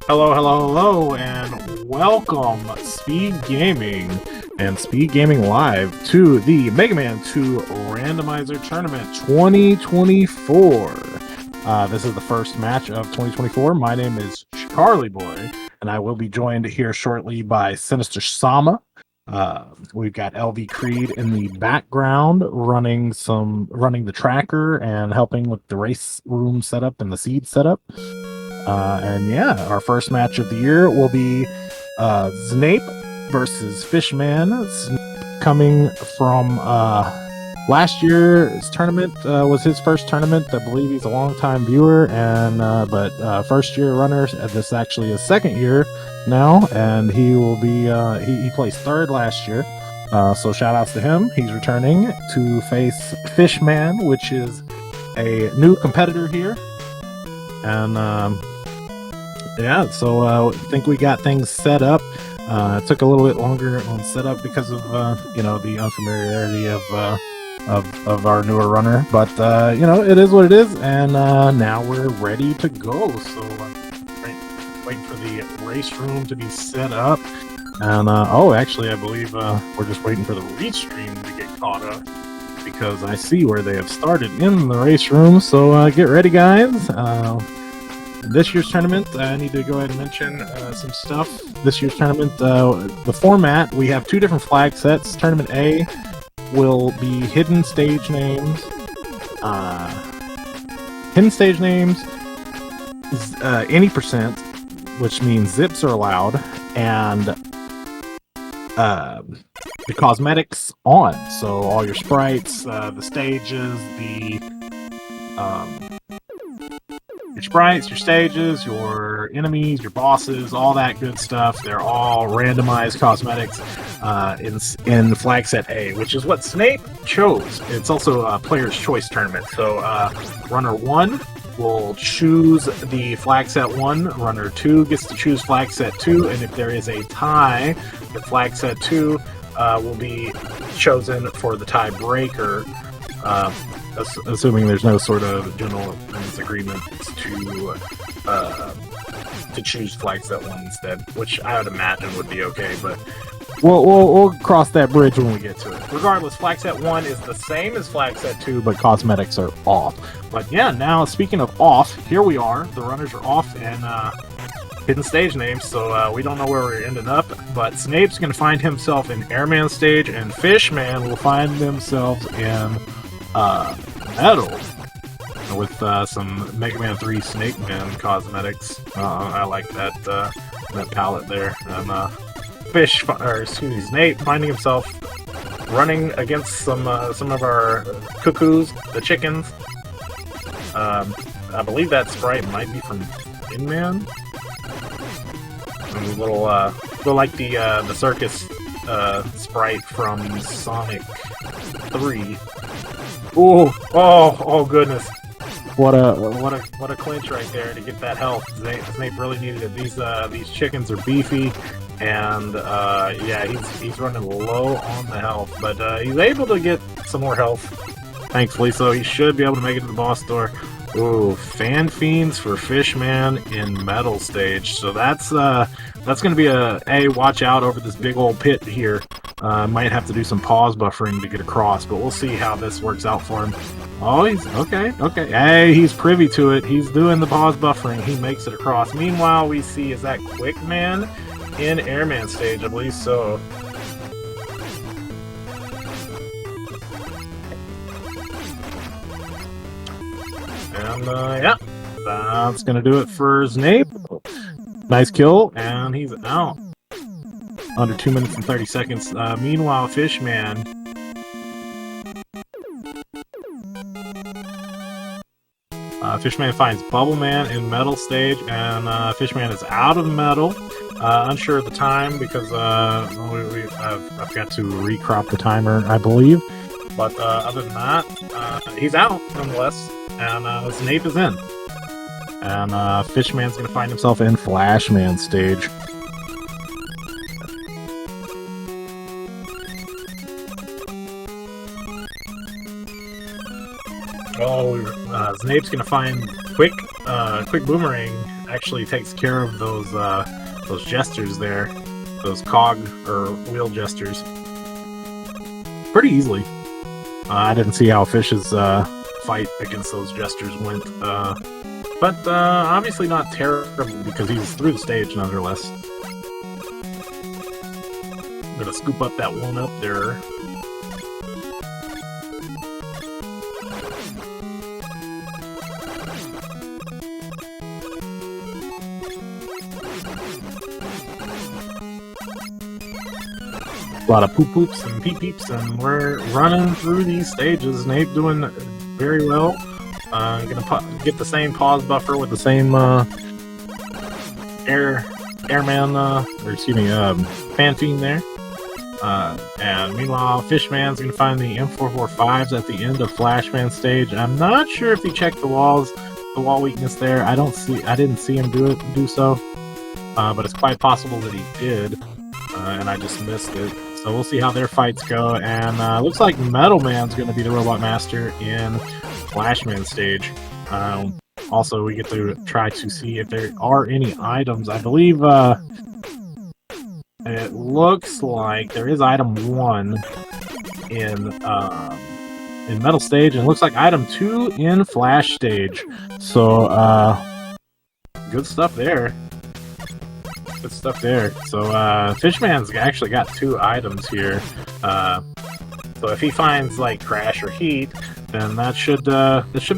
Hello, hello, hello, and welcome, Speed Gaming and Speed Gaming Live, to the Mega Man 2 Randomizer Tournament 2024. This is the first match of 2024. My name is Charlie Boy, and I will be joined here shortly by Sinister Sama. We've got LV Creed in the background running the tracker and helping with the race room setup and the seed setup. And yeah, our first match of the year will be Zneip versus Fishman. Zneip coming from last year's tournament, was his first tournament. I believe he's a longtime viewer, and but first year runner. This is actually his second year now, and he will be he placed third last year. So shout outs to him. He's returning to face Fishman, which is a new competitor here. And yeah, so I think we got things set up. It took a little bit longer on setup because of the unfamiliarity of our newer runner, but it is what it is, and now we're ready to go. So waiting for the race room to be set up, and actually I believe we're just waiting for the restream to get caught up, because I see where they have started in the race room. So get ready, guys. This year's tournament, I need to go ahead and mention some stuff. This year's tournament, the format, we have two different flag sets. Tournament A will be hidden stage names. Any percent, which means zips are allowed, and the cosmetics on. So all your sprites, the stages, your sprites, your stages, your enemies, your bosses, all that good stuff. They're all randomized cosmetics in flag set A, which is what Zneip chose. It's also a player's choice tournament. So runner 1 will choose the flag set 1. Runner 2 gets to choose flag set 2. And if there is a tie, the flag set 2 will be chosen for the tiebreaker. Assuming there's no sort of general agreement to choose flag set 1 instead, which I would imagine would be okay, but we'll cross that bridge when we get to it. Regardless, flag set 1 is the same as flag set 2, but cosmetics are off. But yeah, now speaking of off, here we are. The runners are off and hidden stage names, so we don't know where we're ending up. But Snape's going to find himself in Airman stage, and Fishman will find themselves in metal with some Mega Man 3 Snake Man cosmetics. I like that palette there. And Zneip finding himself running against some of our cuckoos, the chickens. I believe that sprite might be from Inman. A little like the circus sprite from Sonic 3. Oh goodness! What a clinch right there to get that health. Zneip really needed it. These chickens are beefy, and yeah, he's running low on the health, but he's able to get some more health, thankfully. So he should be able to make it to the boss door. Ooh, fan fiends for Fishman in metal stage. So that's going to be a watch out over this big old pit here. Might have to do some pause buffering to get across, but we'll see how this works out for him. Oh, he's okay. Hey, he's privy to it. He's doing the pause buffering. He makes it across. Meanwhile, we see, is that Quick Man in Airman stage? I believe so. And yeah, that's gonna do it for Zneip. Nice kill, and he's out. Under 2 minutes and 30 seconds. Meanwhile, Fishman finds Bubble Man in metal stage, and Fishman is out of metal. Unsure of the time because I've got to recrop the timer, I believe. But other than that, he's out nonetheless, and Zneip is in. And Fishman's going to find himself in Flashman stage. Oh, Zneip's gonna find Quick Boomerang actually takes care of those jesters there, those cog or wheel jesters, pretty easily. I didn't see how Fish's fight against those jesters went, but obviously not terrible because he's through the stage nonetheless. I'm gonna scoop up that one up there. A lot of poop poops and peep peeps, and we're running through these stages. Zneip doing very well. Gonna get the same pause buffer with the same airman, or excuse me, Pantene there. And meanwhile, Fishman's gonna find the M445s at the end of Flashman stage. I'm not sure if he checked the wall weakness there. I didn't see him do so, but it's quite possible that he did, and I just missed it. So we'll see how their fights go, and looks like Metal Man's going to be the Robot Master in Flashman stage. Also, we get to try to see if there are any items. I believe it looks like there is item 1 in Metal stage, and it looks like item 2 in Flash stage. So good stuff there. Good stuff there. So Fishman's actually got 2 items here. So if he finds like Crash or Heat, then that should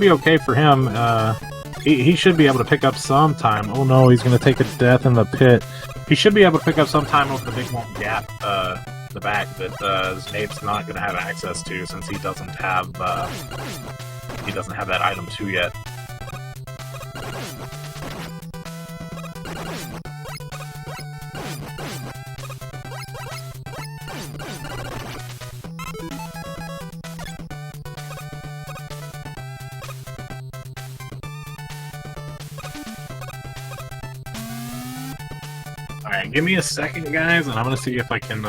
be okay for him. He should be able to pick up some time. Oh no, he's gonna take a death in the pit. He should be able to pick up some time over the big one gap, the back that Zneip's not gonna have access to since he doesn't have that item 2 yet. Alright, give me a second, guys, and I'm gonna see if I can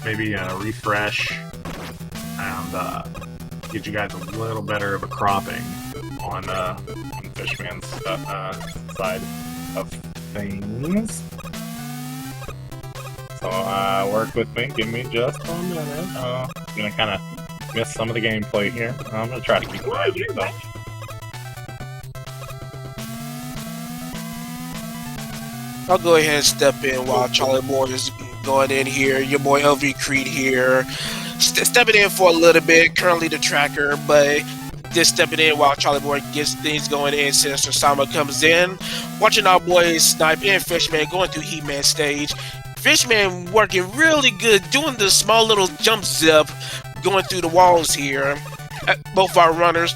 maybe refresh and get you guys a little better of a cropping on Fishman's side of things. So work with me. Give me just a minute. I'm gonna kind of miss some of the gameplay here. I'm gonna try to keep it lively though. I'll go ahead and step in while Charlie Boy is going in here. Your boy LV Creed here. Stepping in for a little bit, currently the tracker, but just stepping in while Charlie Boy gets things going in since Osama comes in. Watching our boys Zneip and Fishman going through Heatman stage. Fishman working really good, doing the small little jump zip, going through the walls here. Both our runners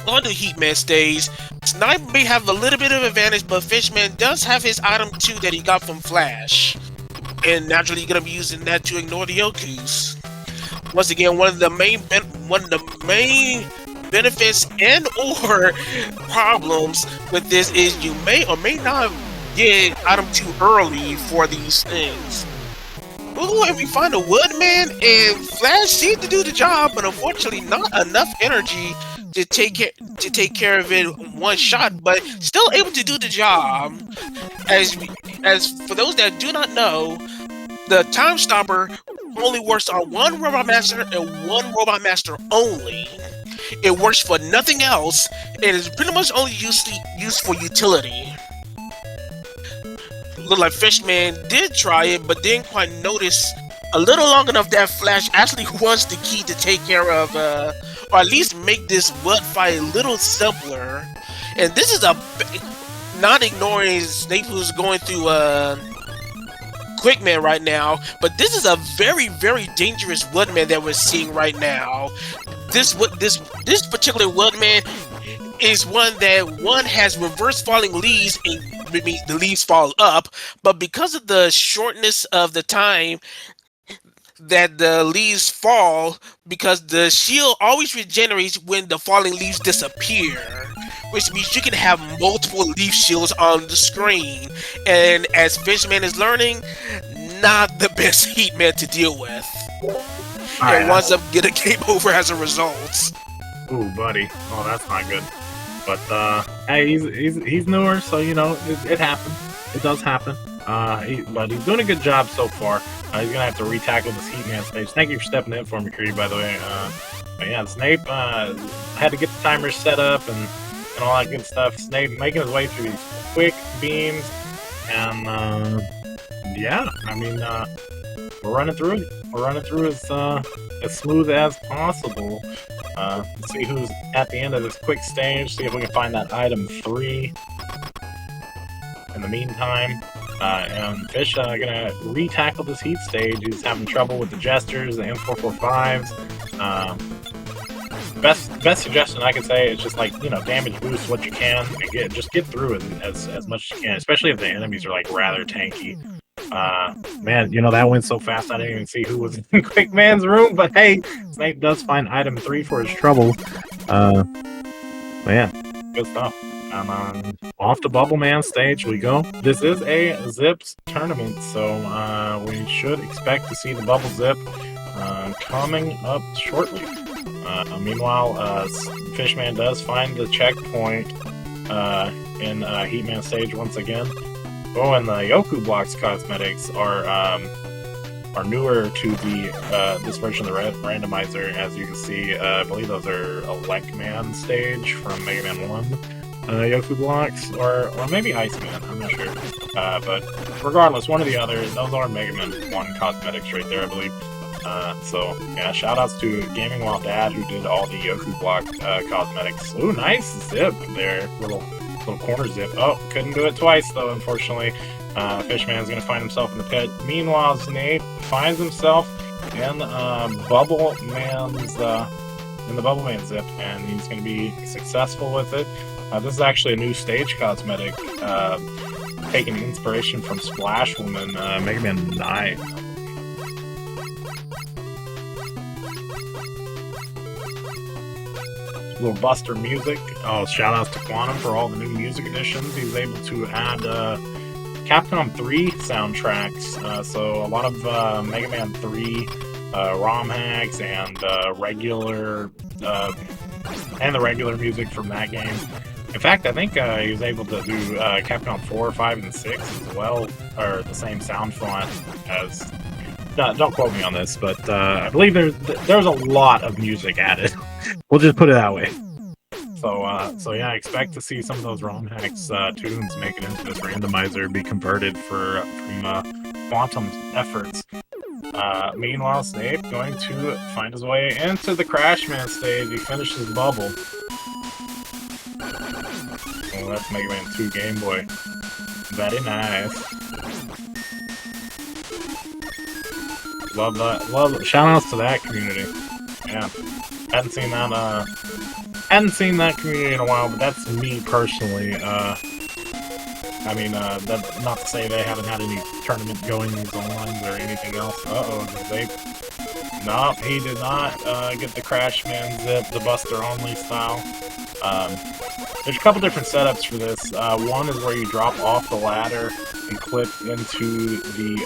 on the Heatman stage. Zneip may have a little bit of advantage, but Fishman does have his item 2 that he got from Flash. And naturally, you're going to be using that to ignore the Yokus. Once again, one of the main benefits and or problems with this is you may or may not get item 2 early for these things. Ooh, and we find a Woodman, and Flash seemed to do the job, but unfortunately not enough energy to take care of it in one shot, but still able to do the job. As for those that do not know, the Time Stopper only works on one Robot Master and one Robot Master only. It works for nothing else, and is pretty much only used for utility. Look like Fishman did try it, but didn't quite notice a little long enough that Flash actually wants the key to take care of, or at least make this Wood fight a little simpler. And this is not ignoring Zneip, who's going through Quickman right now, but this is a very, very dangerous Woodman that we're seeing right now. This particular Woodman is one that has reverse falling leaves, and the leaves fall up, but because of the shortness of the time that the leaves fall, because the shield always regenerates when the falling leaves disappear, which means you can have multiple leaf shields on the screen. And as Fishman is learning, not the best Heatman to deal with. And winds up getting a game over as a result. Ooh, buddy. Oh, that's not good. But hey, he's newer, so you know it happens. It does happen. But he's doing a good job so far. He's gonna have to re-tackle this Heatman stage. Thank you for stepping in for me, Creed, by the way. But yeah, Zneip had to get the timers set up and all that good stuff. Zneip making his way through these quick beams, and yeah, I mean, we're running through it. We're running through as smooth as possible. Let's see who's at the end of this quick stage. See if we can find that item 3. In the meantime, and Fish gonna re-tackle this heat stage. He's having trouble with the Jesters, the M445s. Best suggestion I can say is just like, you know, damage boost what you can and just get through it as much as you can, especially if the enemies are like rather tanky. Man, you know, that went so fast I didn't even see who was in Quick Man's room, but hey, Zneip does find item 3 for his trouble. Man, good stuff. And off to Bubble Man stage we go. This is a Zips tournament, so we should expect to see the Bubble Zip coming up shortly. Meanwhile, Fishman does find the checkpoint in Heatman stage once again. Oh, and the Yoku Blocks cosmetics are newer to the this version of the Randomizer. As you can see, I believe those are Elecman stage from Mega Man 1 Yoku Blocks, or maybe Iceman, I'm not sure. But regardless, one or the other, those are Mega Man 1 cosmetics right there, I believe. So yeah, shoutouts to Gaming While Dad who did all the Yoku Block cosmetics. Ooh, nice zip there, little corner zip. Oh, couldn't do it twice though, unfortunately. Fishman's gonna find himself in the pit. Meanwhile, Zneip finds himself in Bubble Man's in the Bubble Man zip, and he's gonna be successful with it. This is actually a new stage cosmetic, taking inspiration from Splash Woman, Mega Man 9. Little Buster music. Oh, shout outs to Quantum for all the new music additions. He's able to add Capcom 3 soundtracks. So a lot of Mega Man 3 ROM hacks and the regular music from that game. In fact, I think he was able to do Capcom 4, 5, and 6 as well, or the same sound font as. Don't quote me on this, but I believe there's a lot of music added. We'll just put it that way. So yeah, I expect to see some of those ROM hacks tunes make it into this randomizer, be converted from Quantum's efforts. Meanwhile, Zneip going to find his way into the Crashman stage. He finishes Bubble. Oh, that's Mega Man 2 Game Boy. Very nice. Love that. Love. Shout outs to that community. Yeah, hadn't seen that community in a while, but that's me personally. I mean, that's not to say they haven't had any tournament goings on or anything else. Nope, he did not get the Crashman zip, the Buster only style. There's a couple different setups for this. One is where you drop off the ladder and clip into the.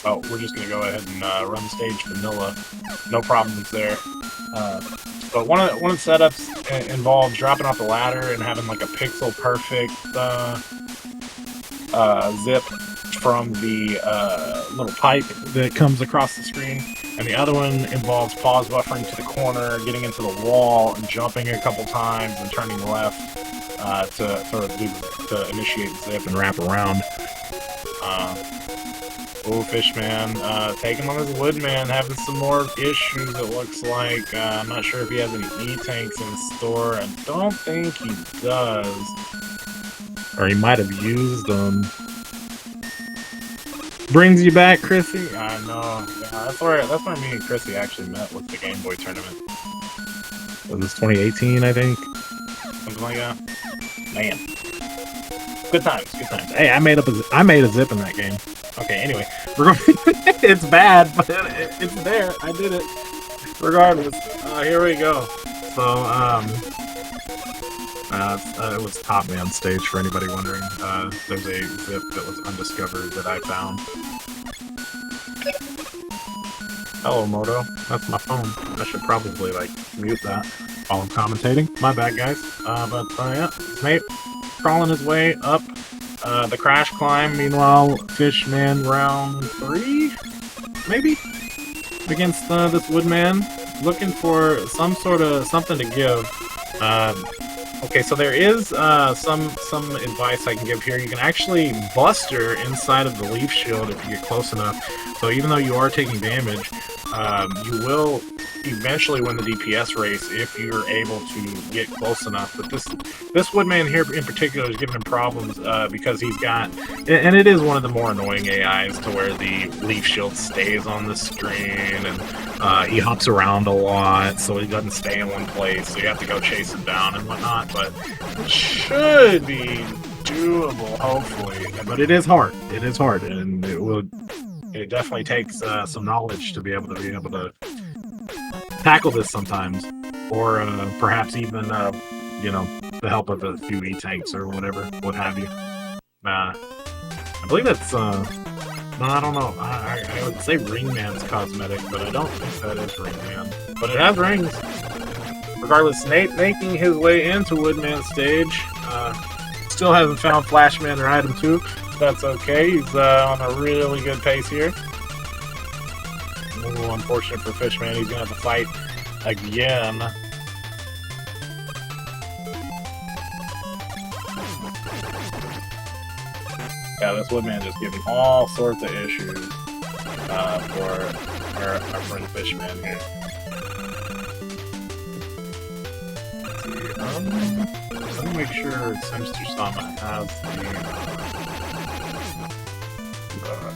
Oh, we're just gonna go ahead and run the stage vanilla. No problems there. But one of the setups involves dropping off the ladder and having like a pixel perfect zip from the little pipe that comes across the screen. And the other one involves pause buffering to the corner, getting into the wall, and jumping a couple times and turning left to sort of to initiate the zip and wrap around. Oh, Fishman, taking on his Woodman, having some more issues, it looks like. I'm not sure if he has any E-tanks in store. I don't think he does. Or he might have used them. Brings you back, Chrissy? I know. Yeah, that's where me and Chrissy actually met with the Game Boy tournament. Was this 2018, I think? Something like that. Man. Good times, good times. Hey, I made a zip in that game. Okay, anyway, we're going. It's bad, but it's there. I did it. Regardless, here we go. So, it was Top Man stage for anybody wondering. There's a zip that was undiscovered that I found. Hello, Moto. That's my phone. I should probably like mute that. while I'm commentating. My bad, guys. But yeah, Zneip crawling his way up the crash climb. Meanwhile, Fishman round 3, maybe, against this Woodman, looking for some sort of something to give. Okay, so there is some advice I can give here. You can actually buster inside of the leaf shield if you get close enough. So even though you are taking damage, you will eventually win the DPS race if you're able to get close enough. But this Woodman here in particular is giving him problems because he's got, and it is one of the more annoying AIs to where the leaf shield stays on the screen, and he hops around a lot, so he doesn't stay in one place, so you have to go chase him down and whatnot. But it should be doable, hopefully. But it is hard. It is hard, and it definitely takes some knowledge to be able to tackle this sometimes, or perhaps even you know, the help of a few E-tanks or whatever, what have you. I believe that's no, I don't know. I would say Ringman's cosmetic, but I don't think that is Ringman. But it has rings. Regardless, Zneip making his way into Woodman's stage. Still hasn't found Flashman or Item 2. That's okay. He's on a really good pace here. A little unfortunate for Fishman. He's gonna have to fight again. Yeah, this Woodman just giving all sorts of issues for our friend Fishman here. Let's see. Let me make sure Simster Sama has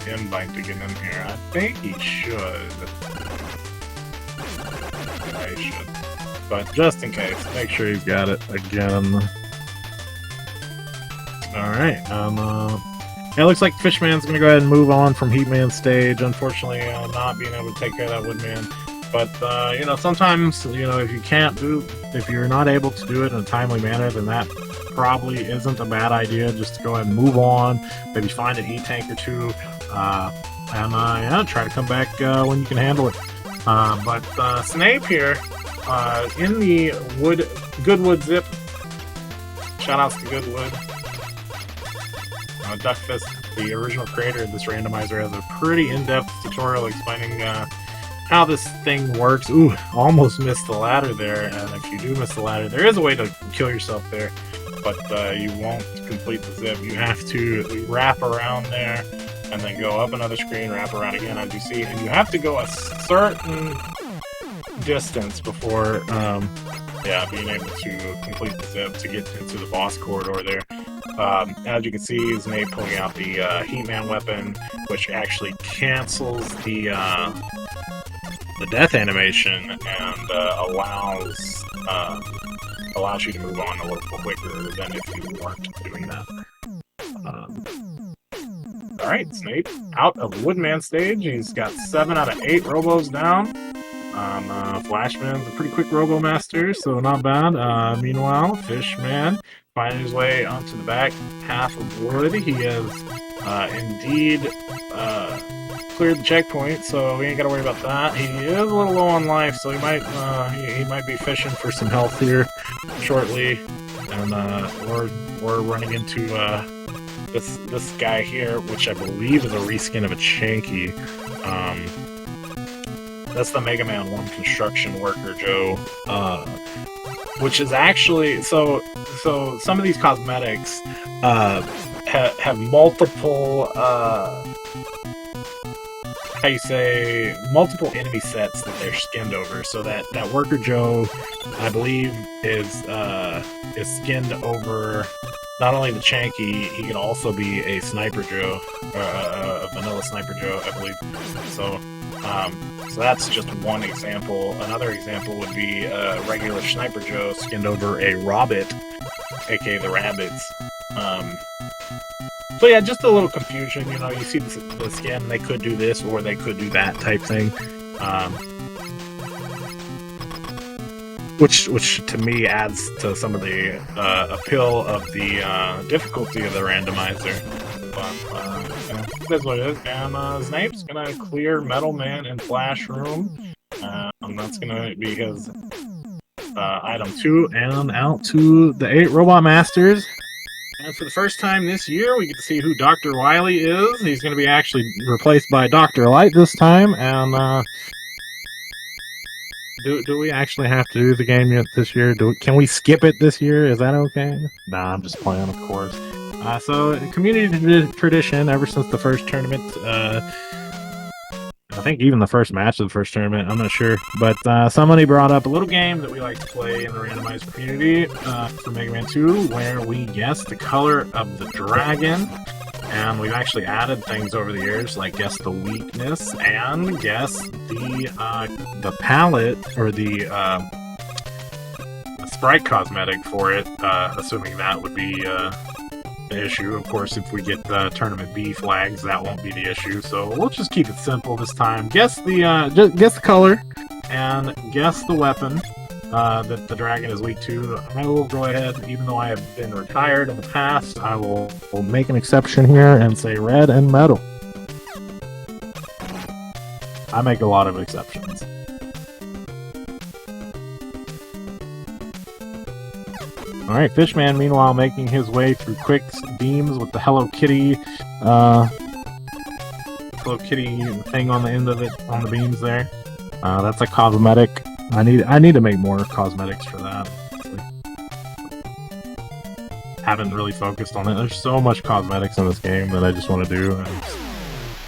the invite to get in here. I think he should. Yeah, he should. But just in case, make sure he's got it again. Alright, yeah, it looks like Fishman's gonna go ahead and move on from Heatman's stage. Unfortunately, not being able to take care of that Woodman. But, you know, sometimes, you know, if you're not able to do it in a timely manner, then that probably isn't a bad idea. Just to go ahead and move on, maybe find an E-tank or two, and yeah, try to come back when you can handle it. But Zneip here, in the Goodwood zip. Shoutouts to Goodwood. Duckfist, the original creator of this randomizer, has a pretty in-depth tutorial explaining how this thing works. Ooh, almost missed the ladder there, and if you do miss the ladder, there is a way to kill yourself there, but you won't complete the zip. You have to wrap around there, and then go up another screen, wrap around again, as you see, and you have to go a certain distance before, yeah, being able to complete the zip to get into the boss corridor there. As you can see, Zneip pulling out the Heatman weapon, which actually cancels the death animation and allows you to move on a little quicker than if you weren't doing that. Alright, Zneip out of Woodman stage. He's got 7 out of 8 robos down. Flashman's a pretty quick robo master, so not bad. Meanwhile, Fishman finding his way onto the back half of wood. He has indeed cleared the checkpoint, so we ain't gotta worry about that. He is a little low on life, so he might be fishing for some health here shortly. And we're running into this guy here, which I believe is a reskin of a Chanky. That's the Mega Man 1 construction worker, Joe. Which is actually so some of these cosmetics have multiple multiple enemy sets that they're skinned over. So that worker Joe, I believe, is skinned over not only the Chanky, he can also be a Sniper Joe, a vanilla Sniper Joe, I believe. So that's just one example. Another example would be a regular Sniper Joe skinned over a Robbit, aka the Rabbits. So yeah, just a little confusion. You know, you see the skin, they could do this or they could do that type thing. Which to me adds to some of the appeal of the difficulty of the randomizer. But that's what it is. And Zneip's gonna clear Metal Man and Flash Room. That's gonna be his item 2 and out to the 8 Robot Masters. And for the first time this year, we get to see who Dr. Wily is. He's going to be actually replaced by Dr. Light this time. And do we actually have to do the game yet this year? Can we skip it this year? Is that okay? Nah, I'm just playing, of course. So, community tradition ever since the first tournament. I think even the first match of the first tournament, I'm not sure. But somebody brought up a little game that we like to play in the randomized community for Mega Man 2, where we guess the color of the dragon. And we've actually added things over the years, like guess the weakness and guess the palette or the sprite cosmetic for it, assuming that would be the issue. Of course, if we get the tournament B flags, that won't be the issue. So we'll just keep it simple this time. Guess the guess the color and guess the weapon that the dragon is weak to. I will go ahead, even though I have been retired in the past, I will make an exception here and say red and metal. I make a lot of exceptions. Alright, Fishman, meanwhile, making his way through quick beams with the Hello Kitty thing on the end of it, on the beams there. That's a cosmetic. I need to make more cosmetics for that. Haven't really focused on it. There's so much cosmetics in this game that I just want to do. And it's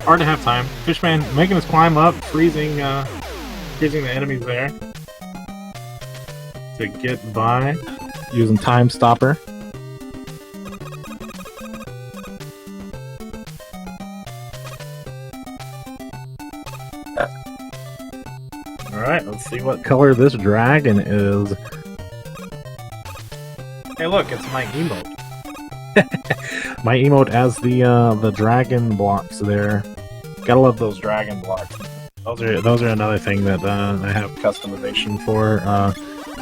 hard to have time. Fishman making his climb up, freezing the enemies there to get by using Time Stopper. Alright, let's see what color this dragon is. Hey look, it's my emote. My emote as the dragon blocks there. Gotta love those dragon blocks. Those are another thing that I have customization for.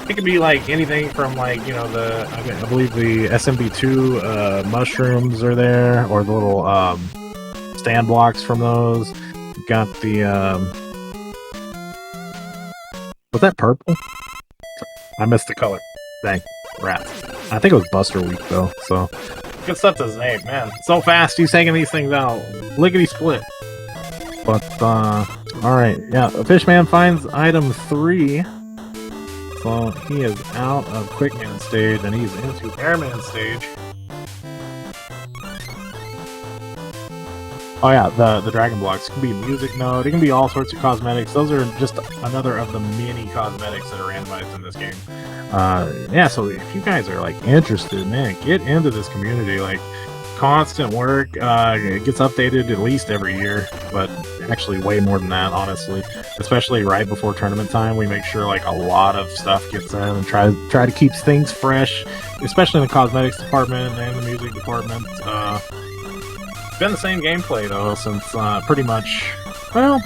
It could be like anything from like, you know, I believe the SMB2 mushrooms are there, or the little stand blocks from those. We've got the was that purple? I missed the color. Dang. Rats. I think it was Buster Week, though, so... Good stuff to Zneip, man. So fast, he's taking these things out. Lickety-split. But, alright. Yeah, Fishman finds item 3. So, he is out of Quickman stage, and he's into Airman stage. Oh yeah, the dragon blocks. It can be music note, it can be all sorts of cosmetics. Those are just another of the many cosmetics that are randomized in this game. Yeah, so if you guys are like interested, man, get into this community. Like, constant work. It gets updated at least every year, but actually way more than that, honestly. Especially right before tournament time, we make sure like a lot of stuff gets in and try to keep things fresh, especially in the cosmetics department and the music department. It's been the same gameplay though since pretty much, well,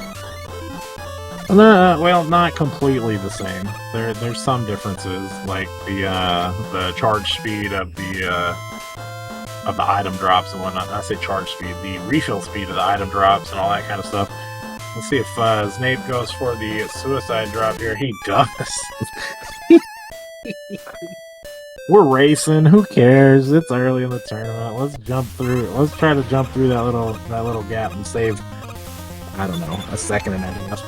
not completely the same. There's some differences, like the charge speed of the item drops and whatnot. I say charge speed, the refill speed of the item drops and all that kind of stuff. Let's see if Zneip goes for the suicide drop here. He does. We're racing. Who cares? It's early in the tournament. Let's jump through. Let's try to jump through that little gap and save, I don't know, a second and a half.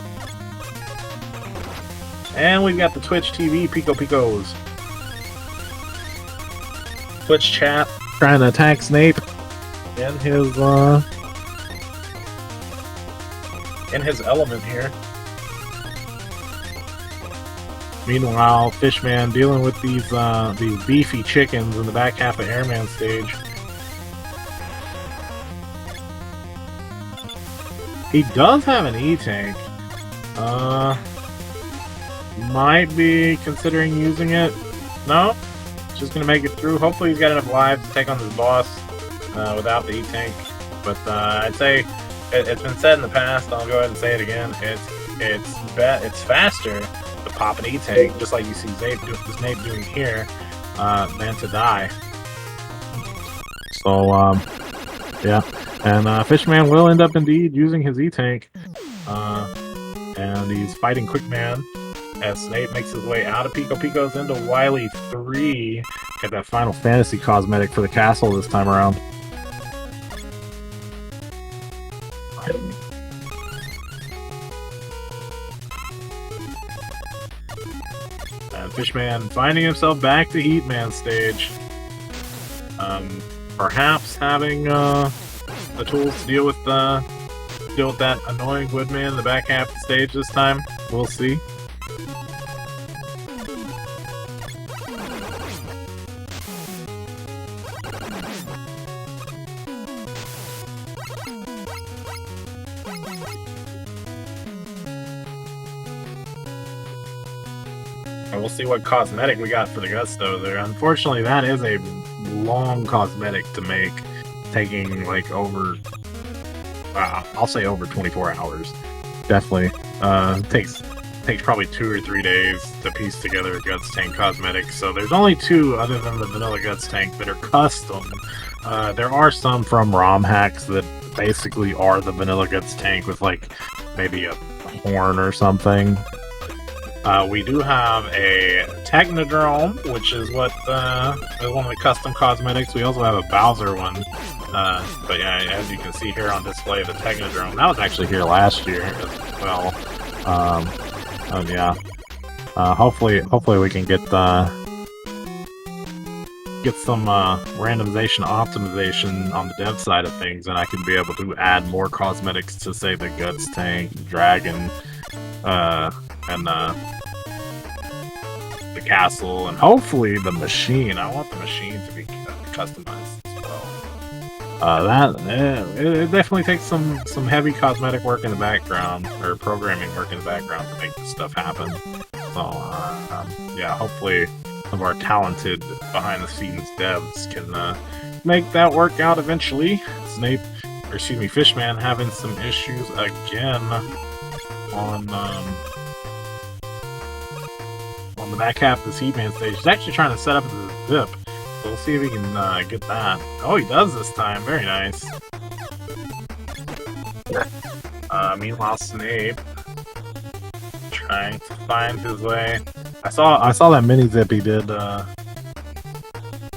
And we've got the Twitch TV Pico Picos. Twitch chat trying to attack Zneip in his element here. Meanwhile, Fishman dealing with these beefy chickens in the back half of Airman stage. He does have an E-Tank. Might be considering using it. No? Just gonna make it through. Hopefully he's got enough lives to take on this boss without the E-Tank. But I'd say it's been said in the past, I'll go ahead and say it again, it's faster to pop an E-Tank, just like you see Zneip doing here, than to die. So, yeah. And Fishman will end up indeed using his E-Tank. And he's fighting Quickman. as Zneip makes his way out of Pico Picos into Wily 3. Get that Final Fantasy cosmetic for the castle this time around. And Fishman finding himself back to Heatman stage. Perhaps having the tools to deal with that annoying Woodman in the back half of the stage this time. We'll see. And we'll see what cosmetic we got for the Gusto there. Unfortunately, that is a long cosmetic to make, taking like over, I'll say over 24 hours. Definitely. Takes probably 2 or 3 days to piece together a Guts Tank cosmetic. So there's only 2 other than the vanilla Guts Tank that are custom. There are some from ROM hacks that basically are the vanilla Guts Tank with like maybe a horn or something. We do have a Technodrome, which is what is one of the custom cosmetics. We also have a Bowser one. But yeah, as you can see here on display, the Technodrome, that was actually here last year as well. Yeah. Hopefully we can get some randomization optimization on the dev side of things, and I can be able to add more cosmetics to, say, the Guts Tank, Dragon, and the castle, and hopefully the machine. I want the machine to be customized as well. It definitely takes some heavy cosmetic work in the background, or programming work in the background to make this stuff happen. So yeah, hopefully some of our talented behind-the-scenes devs can make that work out eventually. Zneip, or excuse me, Fishman having some issues again on the back half of this Heatman stage. He's actually trying to set up the zip. So we'll see if he can get that. Oh, he does this time. Very nice. Meanwhile, Zneip trying to find his way. I saw that mini zip he did. I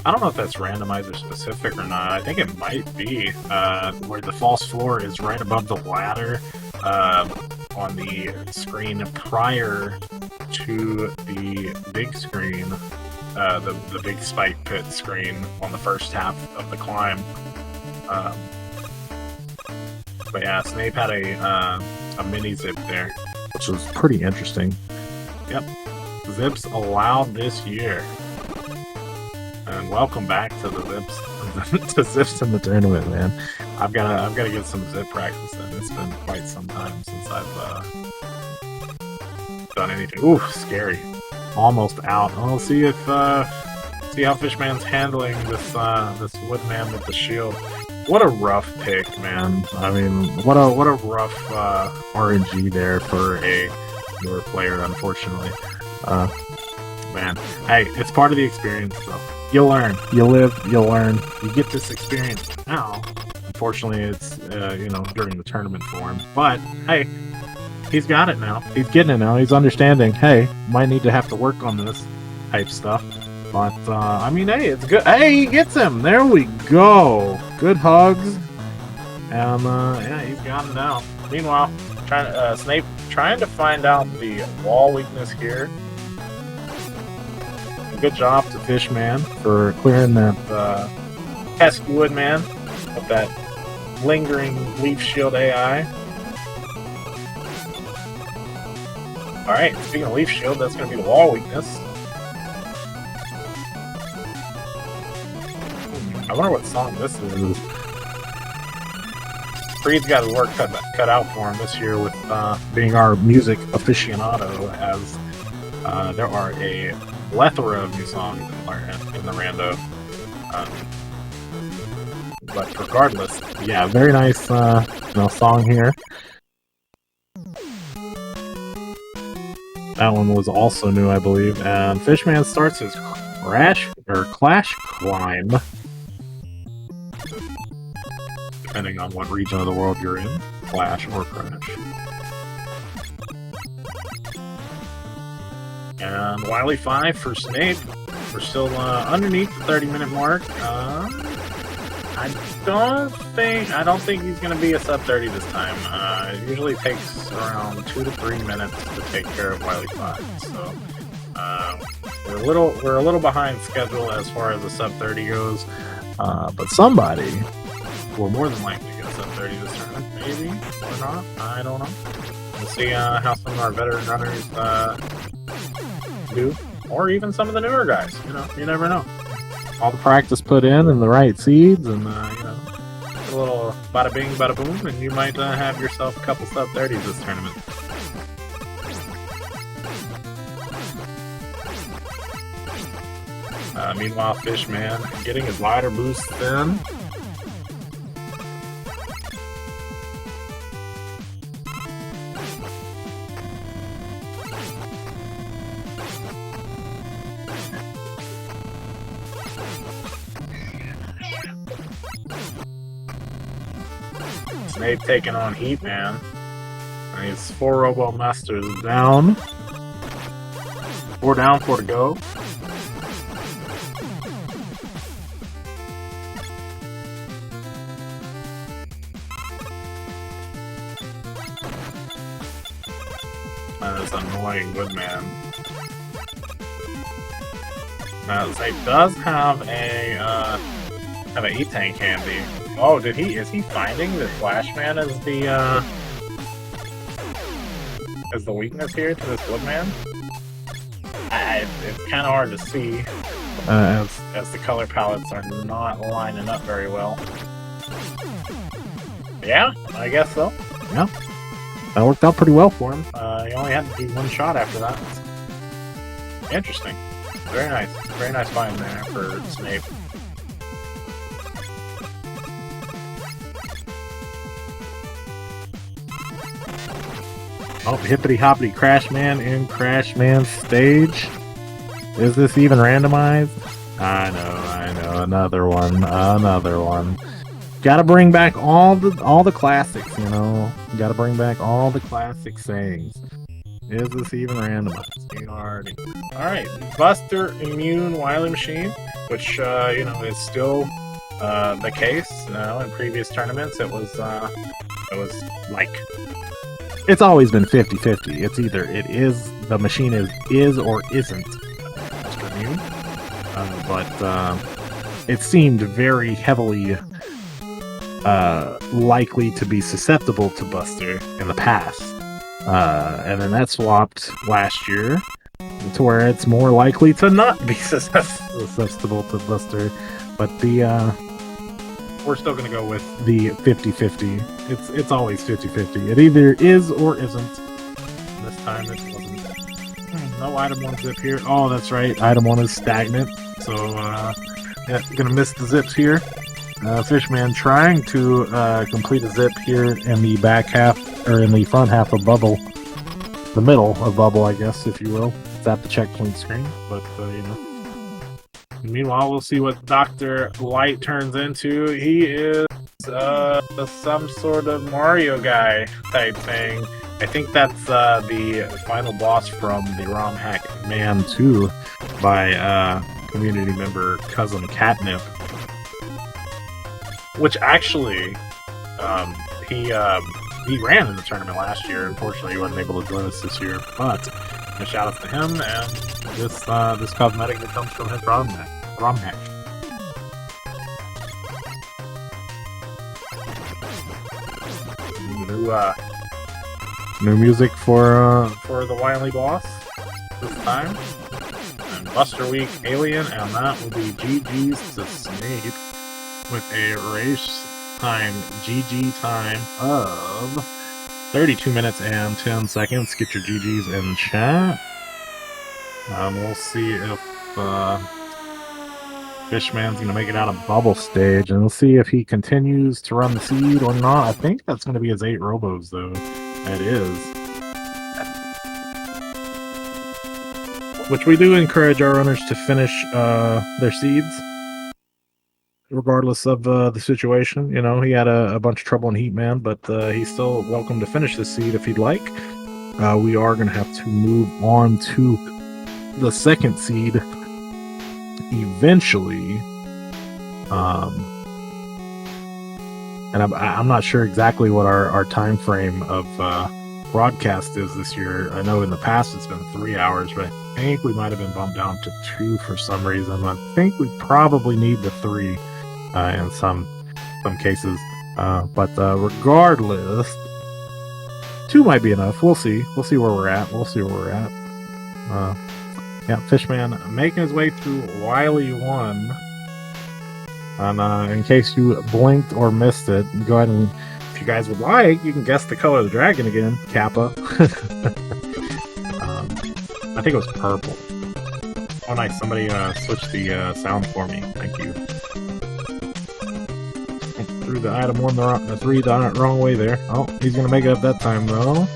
don't know if that's randomizer specific or not. I think it might be. Where the false floor is right above the ladder on the screen prior to the big screen, the big spike pit screen on the first half of the climb. But yeah, Zneip had a mini zip there, which was pretty interesting. Yep, zips allowed this year. And welcome back to the zips, to zips in the tournament, man. I've gotta get some zip practice in. It's been quite some time since I've done anything. Ooh, scary. Almost out. We'll see if see how Fishman's handling this Woodman with the shield. What a rough pick, man. I mean, what a rough RNG there for a newer player, unfortunately. Man, hey, it's part of the experience, though. You'll learn. You'll live. You'll learn. You get this experience now. Unfortunately, it's during the tournament for him. But hey, he's got it now. He's getting it now. He's understanding. Hey, might need to have to work on this type stuff. But I mean, hey, it's good. Hey, he gets him. There we go. Good hugs. And yeah, he's got it now. Meanwhile, Zneip trying to find out the wall weakness here. Good job to Fishman for clearing that pesky Woodman with that lingering Leaf Shield AI. Alright, speaking of Leaf Shield, that's going to be the wall weakness. I wonder what song this is. Freed's got his work cut out for him this year with being our music aficionado, as there are a plethora of new songs in the rando. But regardless, yeah, very nice song here. That one was also new, I believe. And Fishman starts his Clash climb. Depending on what region of the world you're in, Clash or Crash. And Wily 5 for Zneip. We're still underneath the 30-minute mark. I don't think he's going to be a sub 30 this time. It usually takes around 2 to 3 minutes to take care of Wily 5. So we're a little behind schedule as far as the sub 30 goes. But somebody will more than likely get a sub 30 this tournament, maybe or not. I don't know. We'll see how some of our veteran runners do, or even some of the newer guys. You know, you never know. All the practice put in and the right seeds, and a little bada bing, bada boom, and you might have yourself a couple sub 30s this tournament. Meanwhile, Fishman getting his lighter boost in. Zneip taking on Heat Man. And he's 4 Robo Masters down. 4 down, 4 to go. That is annoying, Woodman. Now, Zneip does have a E-Tank handy. Oh, is he finding that Flashman as the weakness here to this Woodman? It's kind of hard to see as the color palettes are not lining up very well. Yeah, I guess so. Yeah, that worked out pretty well for him. He only had to do 1 shot after that. Interesting. Very nice find there for Zneip. Oh, hippity hoppity Crashman in Crashman stage. Is this even randomized? I know. Another one. Gotta bring back all the classics, you know. Gotta bring back all the classic sayings. Is this even randomized? You already. Alright, Buster Immune Wily Machine, which is still the case. In previous tournaments it was like, it's always been 50-50. It's either the machine is or isn't Buster Immune. But it seemed very heavily likely to be susceptible to Buster in the past. And then that swapped last year to where it's more likely to not be susceptible to Buster. But we're still going to go with the 50-50. It's always 50-50. It either is or isn't. This time it wasn't. No item 1 zip here. Oh, that's right. Item 1 is stagnant. So, yeah, going to miss the zips here. Fishman trying to complete a zip here in the back half, or in the front half of Bubble. The middle of Bubble, I guess, if you will. It's at the checkpoint screen, but, Meanwhile, we'll see what Dr. Light turns into. He is some sort of Mario guy type thing. I think that's the final boss from the ROM hack Man 2 by community member Cousin Catnip. Which actually, he ran in the tournament last year. Unfortunately, he wasn't able to join us this year. But a shout out to him and this cosmetic that comes from his ROM hack. New music for the Wily boss this time. And Buster Week Alien, and that will be GG's to Zneip with a race time GG time of 32 minutes and 10 seconds. Get your GG's in chat. We'll see if Fishman's going to make it out of Bubble stage, and we'll see if he continues to run the seed or not. I think that's going to be his 8 Robos, though. It is. Which we do encourage our runners to finish their seeds, regardless of the situation. You know, he had a bunch of trouble in Heat Man, but he's still welcome to finish this seed if he'd like. We are going to have to move on to the second seed eventually. And I'm not sure exactly what our time frame of broadcast is this year. I know in the past it's been 3 hours, but I think we might have been bumped down to 2 for some reason. I think we probably need the 3 in some cases. But regardless, 2 might be enough. We'll see. We'll see where we're at. Yeah, Fishman making his way through Wily 1. And in case you blinked or missed it, go ahead and, if you guys would like, you can guess the color of the dragon again. Kappa. I think it was purple. Oh, nice. Somebody switched the sound for me. Thank you. Threw the item 1 the 3 the wrong way there. Oh, he's going to make it up that time, though.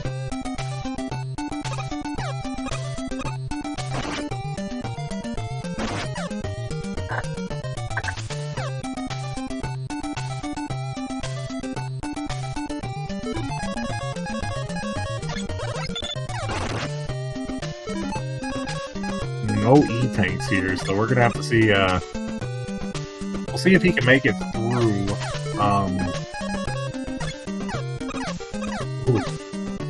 No E-tanks here, so we're gonna have to see, we'll see if he can make it through. Ooh,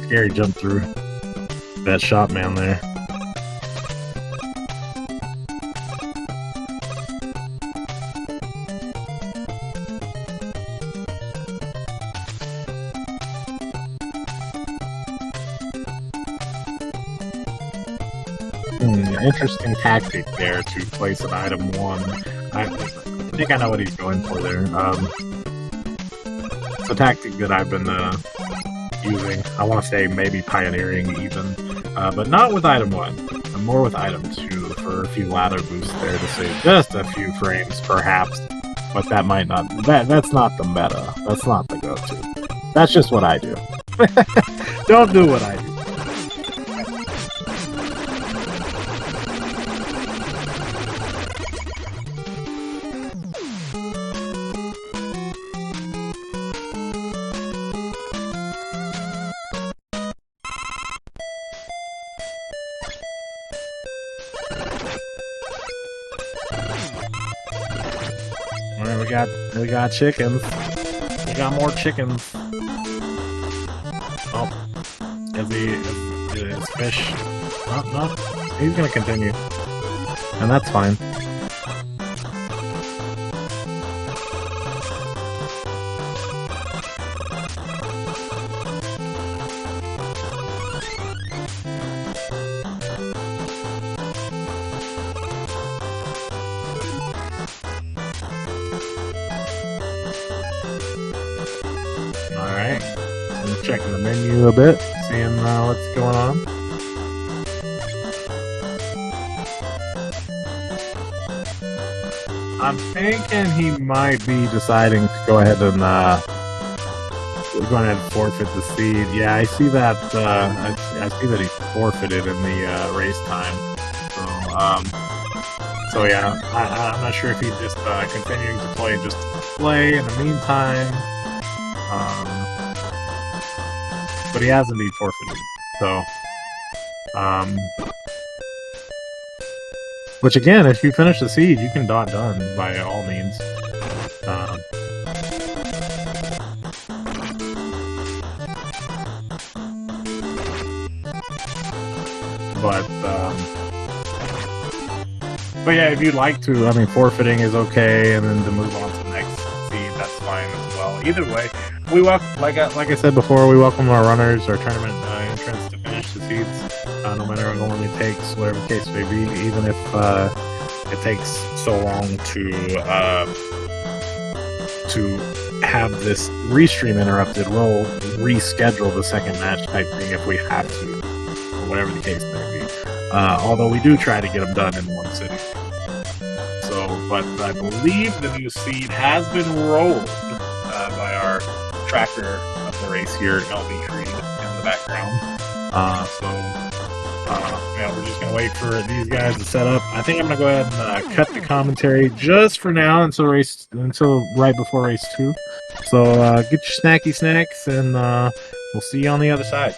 scary jump through that shot man there. Interesting tactic there to place an item 1. I think I know what he's going for there. It's a tactic that I've been using. I want to say maybe pioneering even, but not with item 1. More with item 2 for a few ladder boosts there to save just a few frames, perhaps. But that might not. That's not the meta. That's not the go-to. That's just what I do. Don't do what I do. We got chickens. We got more chickens. Oh, is fish? No, he's gonna continue, and that's fine. Alright, I'm checking the menu a bit, seeing what's going on. I'm thinking he might be deciding to go ahead and forfeit the seed. Yeah, I see that. I see that he forfeited in the race time. So yeah, I'm not sure if he's just continuing to play just to play in the meantime. But he has indeed forfeited. So, which again, if you finish the seed, you can dot done by all means. But yeah, if you'd like to, I mean, forfeiting is okay, and then to move on to the next seed, that's fine as well. Either way, we welcome, like I said before, we welcome our runners, our tournament entrants to finish the seeds, no matter how long it takes, whatever the case may be, even if it takes so long to have this restream interrupted. We'll reschedule the second match type thing if we have to, or whatever the case may be. Although we do try to get them done in one sitting. So, but I believe the new seed has been rolled by our tracker of the race here, LV Creed, in the background. Yeah, we're just gonna wait for these guys to set up. I think I'm gonna go ahead and cut the commentary just for now until right before race 2. So get your snacky snacks, and we'll see you on the other side.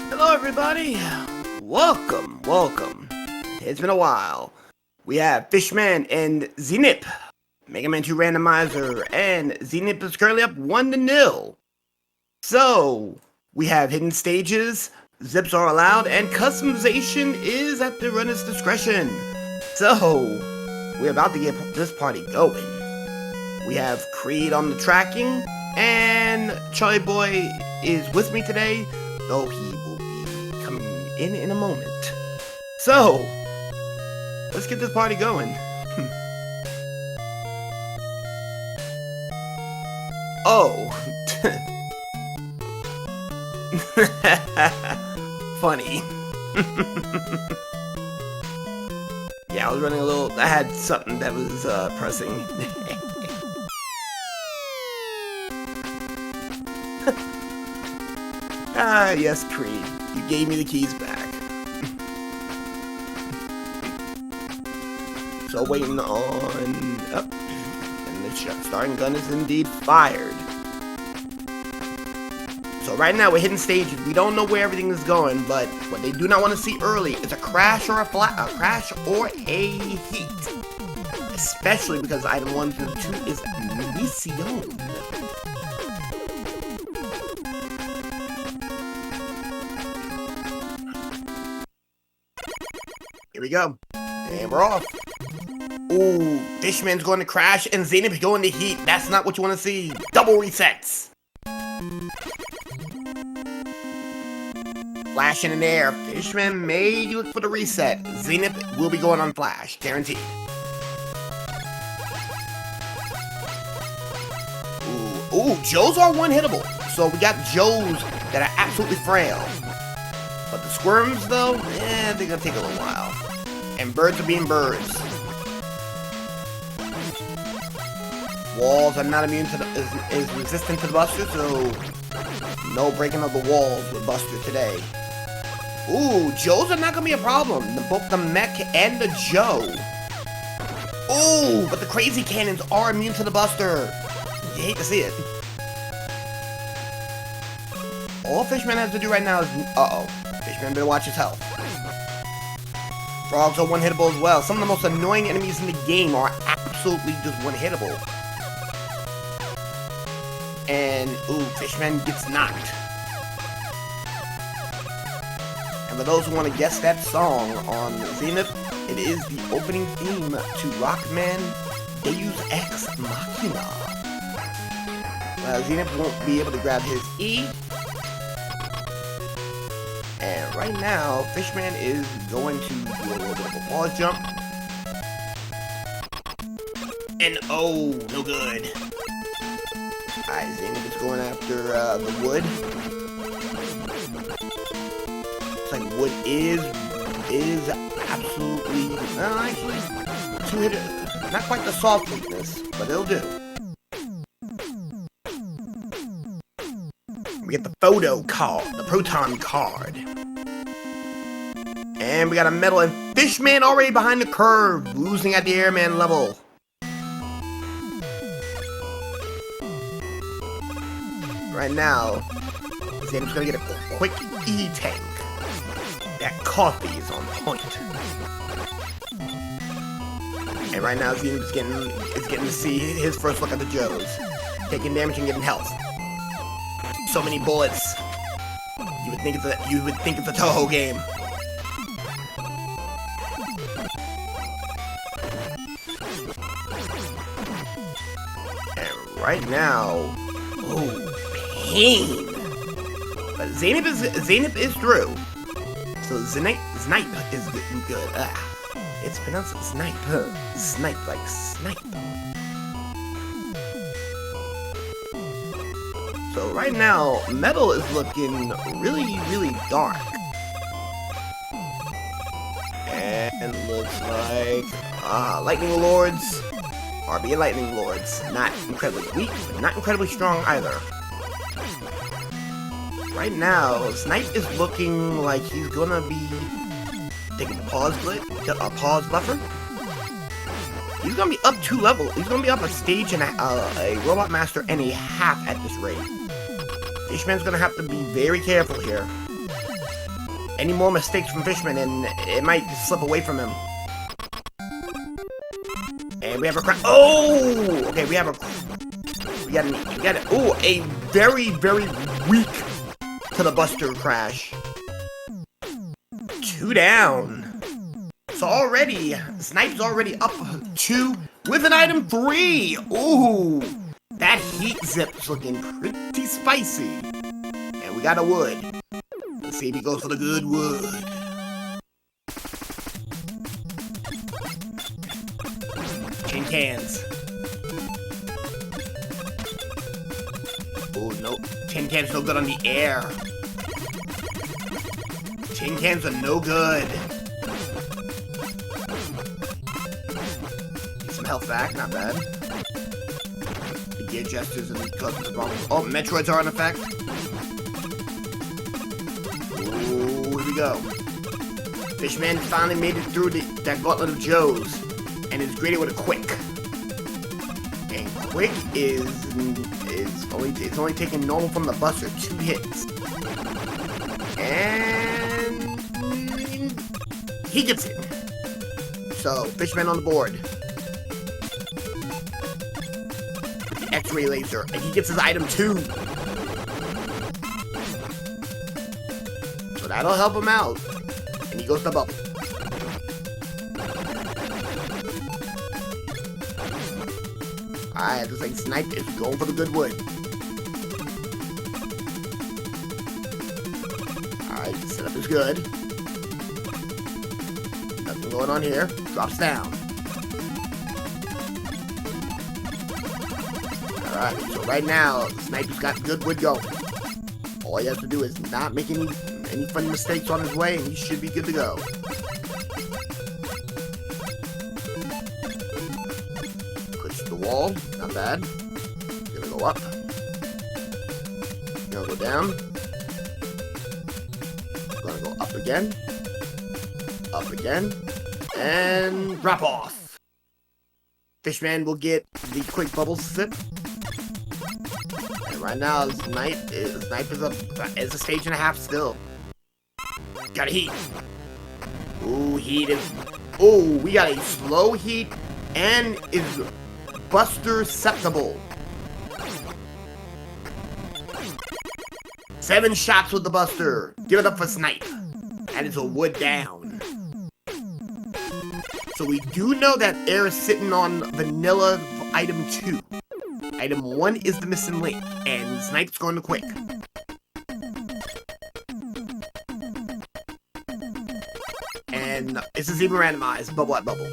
Hello everybody, welcome. It's been a while. We have Fishman and Zneip, Mega Man 2 Randomizer, and Zneip is currently up 1-0. So, we have hidden stages, zips are allowed, and customization is at the runner's discretion. So, we're about to get this party going. We have Creed on the tracking, and Charlie Boy is with me today, though he will be coming in a moment. So, let's get this party going. Oh. Funny. Yeah, I was running a little, I had something that was pressing. Ah, yes, Creed. You gave me the keys back. So waiting on up, and the starting gun is indeed fired. So right now we're hitting stages. We don't know where everything is going, but what they do not want to see early is a crash or a crash or a heat. Especially because item 1 and 2 is mission. Here we go. And we're off. Ooh, Fishman's going to crash and Zneip going to heat. That's not what you want to see. Double resets. Flash in the air. Fishman may look for the reset. Zneip will be going on flash, guaranteed. Ooh, Joes are one-hittable. So we got Joes that are absolutely frail. But the Squirms, though, they're gonna take a little while. And birds are being birds. Walls are not immune to the, is resistant to the Buster, so no breaking of the walls with Buster today. Ooh, Joes are not gonna be a problem. Both the Mech and the Joe. Ooh, but the Crazy Cannons are immune to the Buster. You hate to see it. All Fishman has to do right now is... Uh-oh. Fishman better watch his health. Frogs are one-hittable as well. Some of the most annoying enemies in the game are absolutely just one-hittable. And, ooh, Fishman gets knocked. And for those who want to guess that song on Zneip, it is the opening theme to Rockman Deus Ex Machina. Zneip won't be able to grab his E. And right now, Fishman is going to do a little bit of a pause jump. And oh, no good. Alright, Zneip is going after the wood. Looks like wood is absolutely, actually, two-hitter, not quite the soft weakness, but it'll do. We get the photo card, the proton card. And we got a metal and Fishman already behind the curve, losing at the airman level. Right now, Zneip's gonna get a quick E-tank. That coffee is on point. And right now, Zneip is getting to see his first look at the Joes. Taking damage and getting health. So many bullets. You would think it's a Toho game. And right now, oh, pain. But Zneip is through. So Zneip is getting good. It's pronounced Zneip. Zneip, like snipe. So right now, Metal is looking really, really dark. And looks like Lightning Lords are being Lightning Lords. Not incredibly weak, but not incredibly strong either. Right now, Zneip is looking like he's gonna be taking a pause buffer. He's gonna be up 2 levels. He's gonna be up a stage and a Robot Master and a half at this rate. Fishman's gonna have to be very careful here. Any more mistakes from Fishman and it might slip away from him. And we have a crash. Oh! Okay, we got a very, very weak to the Buster crash. 2 down. So already, Zneip's already up 2 with an item 3. Ooh, that heat zip's looking pretty spicy. And we got a wood. Let's see if he goes for the good wood. Tin cans. Oh no, tin cans no good on the air. Tin cans are no good. Health back, not bad. The gear gestures and causing the problems. Oh, Metroids are in effect. Oh, here we go. Fishman finally made it through that gauntlet of Joes, and is greeted with a quick. And quick it's only taking normal from the Buster 2 hits, and he gets it. So Fishman on the board. X-ray laser, and he gets his item 2. So that'll help him out. And he goes to bubble. Alright, looks like Zneip is going for the good wood. Alright, setup is good. Nothing going on here. Drops down. Alright, so right now, Zneip has got good wood going. All he has to do is not make any funny mistakes on his way, and he should be good to go. Push the wall, not bad. Gonna go up. Gonna go down. Gonna go up again. Up again. And drop off. Fishman will get the quick bubble sip. And right now, Zneip is a stage and a half still. Got a heat. Ooh, heat is... Ooh, we got a slow heat and is buster-ceptible. 7 shots with the buster. Give it up for Zneip. That is a wood down. So we do know that air is sitting on vanilla item 2. Item 1 is the missing link, and Zneip's going to quick. And this is even randomized, bubble at bubble.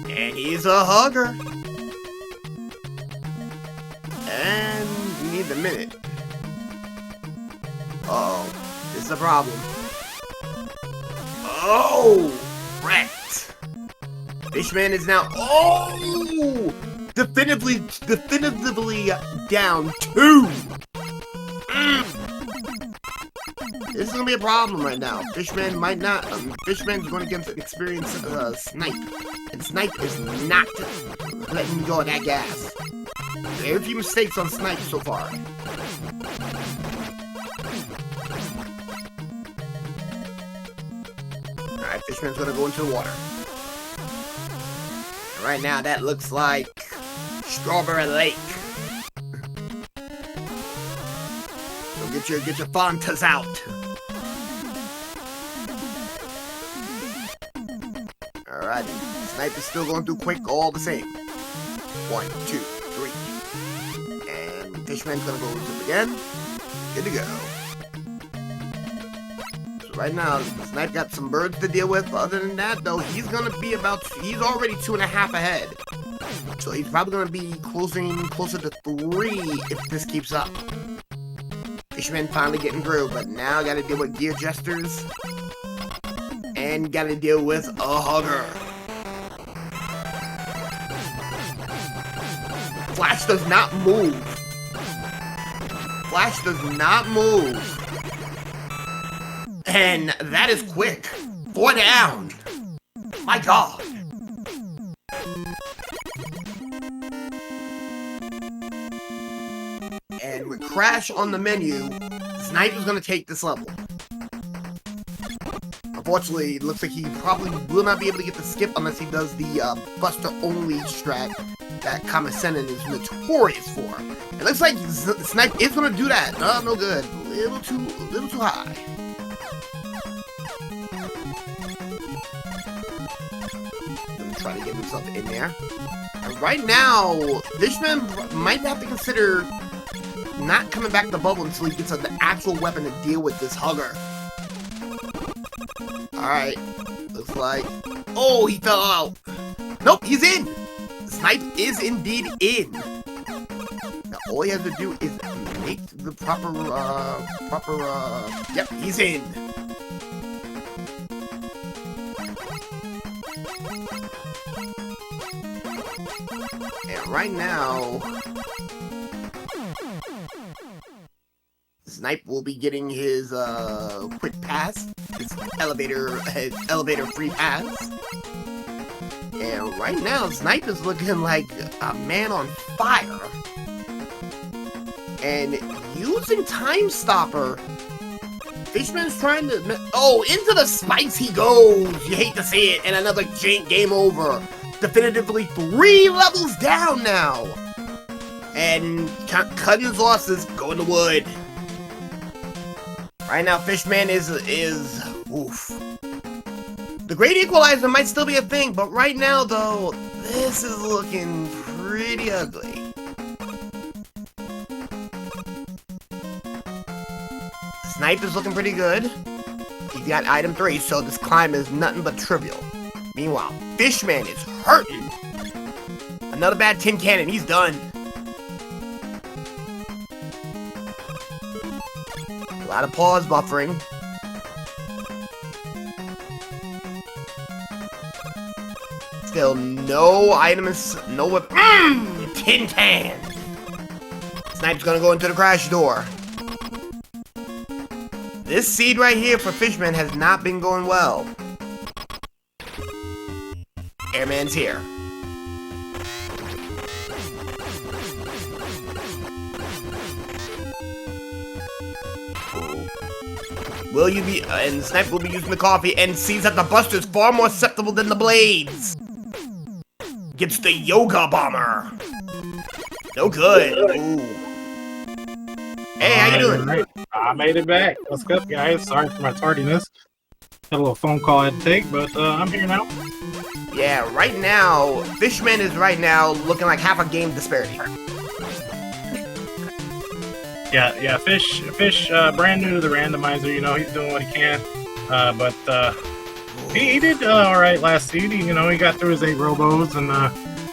And he's a hugger. And we need the minute. Uh-oh, this is a problem. Oh, wrecked. Fishman is now, oh, definitively down 2. This is gonna be a problem right now. Fishman might not. Fishman's going against an experienced Zneip, and Zneip is not letting go of that gas. Very few mistakes on Zneip so far. All right, Fishman's gonna go into the water. And right now, that looks like Strawberry Lake. So get your Fantas out. Alrighty, Zneip is still going through quick all the same. 1, 2, 3. And Fishman's gonna go into it again. Good to go. So right now, Zneip got some birds to deal with. Other than that, though, he's gonna be he's already 2.5 ahead. So he's probably gonna be closer to 3 if this keeps up. Fishman finally getting through, but now gotta deal with gear jesters. And gotta deal with a hugger. Flash does not move. Flash does not move. And that is quick. 4 down. My God. And with Crash on the menu, Zneip is going to take this level. Unfortunately, it looks like he probably will not be able to get the skip unless he does the Buster-only strat that Kamasenin is notorious for. It looks like Zneip is going to do that. No good. A little too high. Gonna try to get himself in there. And right now, Fishman might have to consider not coming back to the bubble until he gets the actual weapon to deal with this hugger. Alright, looks like... Oh, he fell out! Nope, he's in! Zneip is indeed in! Now, all he has to do is make the proper, yep, he's in! And right now... Zneip will be getting his quick pass, his elevator free pass. And right now, Zneip is looking like a man on fire. And using Time Stopper, Fishman's trying to... Oh, into the spikes he goes! You hate to see it, and another jank game over. Definitively 3 levels down now. And cutting his losses, going to wood. Right now, Fishman is oof. The Great Equalizer might still be a thing, but right now, though, this is looking pretty ugly. Zneip is looking pretty good. He's got item 3, so this climb is nothing but trivial. Meanwhile, Fishman is hurting. Another bad tin cannon, he's done. A lot of pause buffering. Still no items, no weapon. Tin can! Zneip's gonna go into the crash door. This seed right here for Fishman has not been going well. Airman's here. Will you be, and Zneip will be using the coffee and sees that the Buster is far more susceptible than the Blades. Gets the Yoga Bomber. No good. Ooh. Hey, how you doing? Right. I made it back. What's up, guys? Sorry for my tardiness. Had a little phone call I had to take, but I'm here now. Yeah, right now, Fishman is right now looking like half a game disparity. Yeah, Fish, brand new to the randomizer. You know, he's doing what he can, but he did all right last seed. You know, he got through his 8 robos and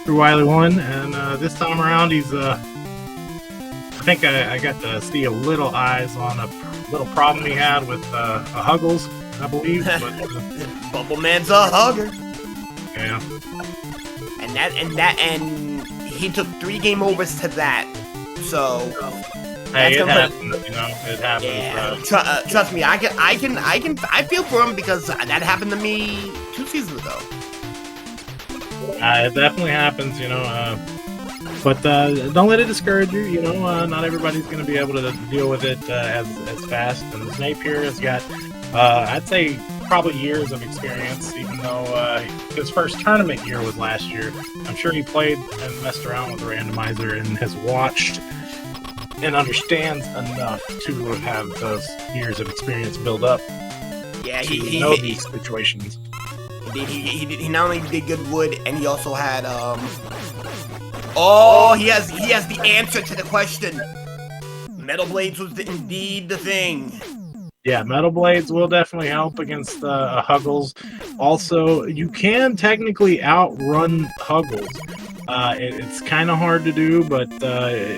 through Wily 1, and this time around he's I think I got to see a little eyes on a little problem he had with a Huggles, I believe. But, Bubbleman's a hugger. Yeah. And he took 3 game overs to that. So hey, it happens. You know, it happens. Yeah. Trust me, I feel for him because that happened to me 2 seasons ago. It definitely happens, you know. But don't let it discourage you. You know, not everybody's going to be able to deal with it as fast. And Zneip here has got, I'd say, probably years of experience, even though his first tournament year was last year. I'm sure he played and messed around with the randomizer and has watched and understands enough to have those years of experience build up. Yeah, he know these situations. He not only did good wood, and he also had he has the answer to the question. Metal Blades was indeed the thing. Yeah, Metal Blades will definitely help against Huggles. Also, you can technically outrun Huggles. It's kind of hard to do, but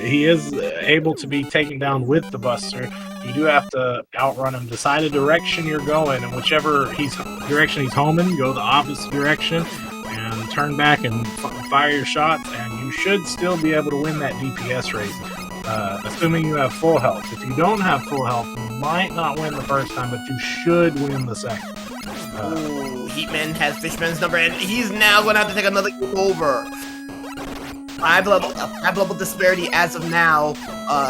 he is able to be taken down with the Buster. You do have to outrun him. Decide a direction you're going, and whichever direction he's homing, go the opposite direction, and turn back and fire your shots, and you should still be able to win that DPS race. Assuming you have full health. If you don't have full health, you might not win the first time, but you should win the second. Ooh, Heatman has Fishman's number, and he's now going to have to take another game over. 5 level disparity as of now.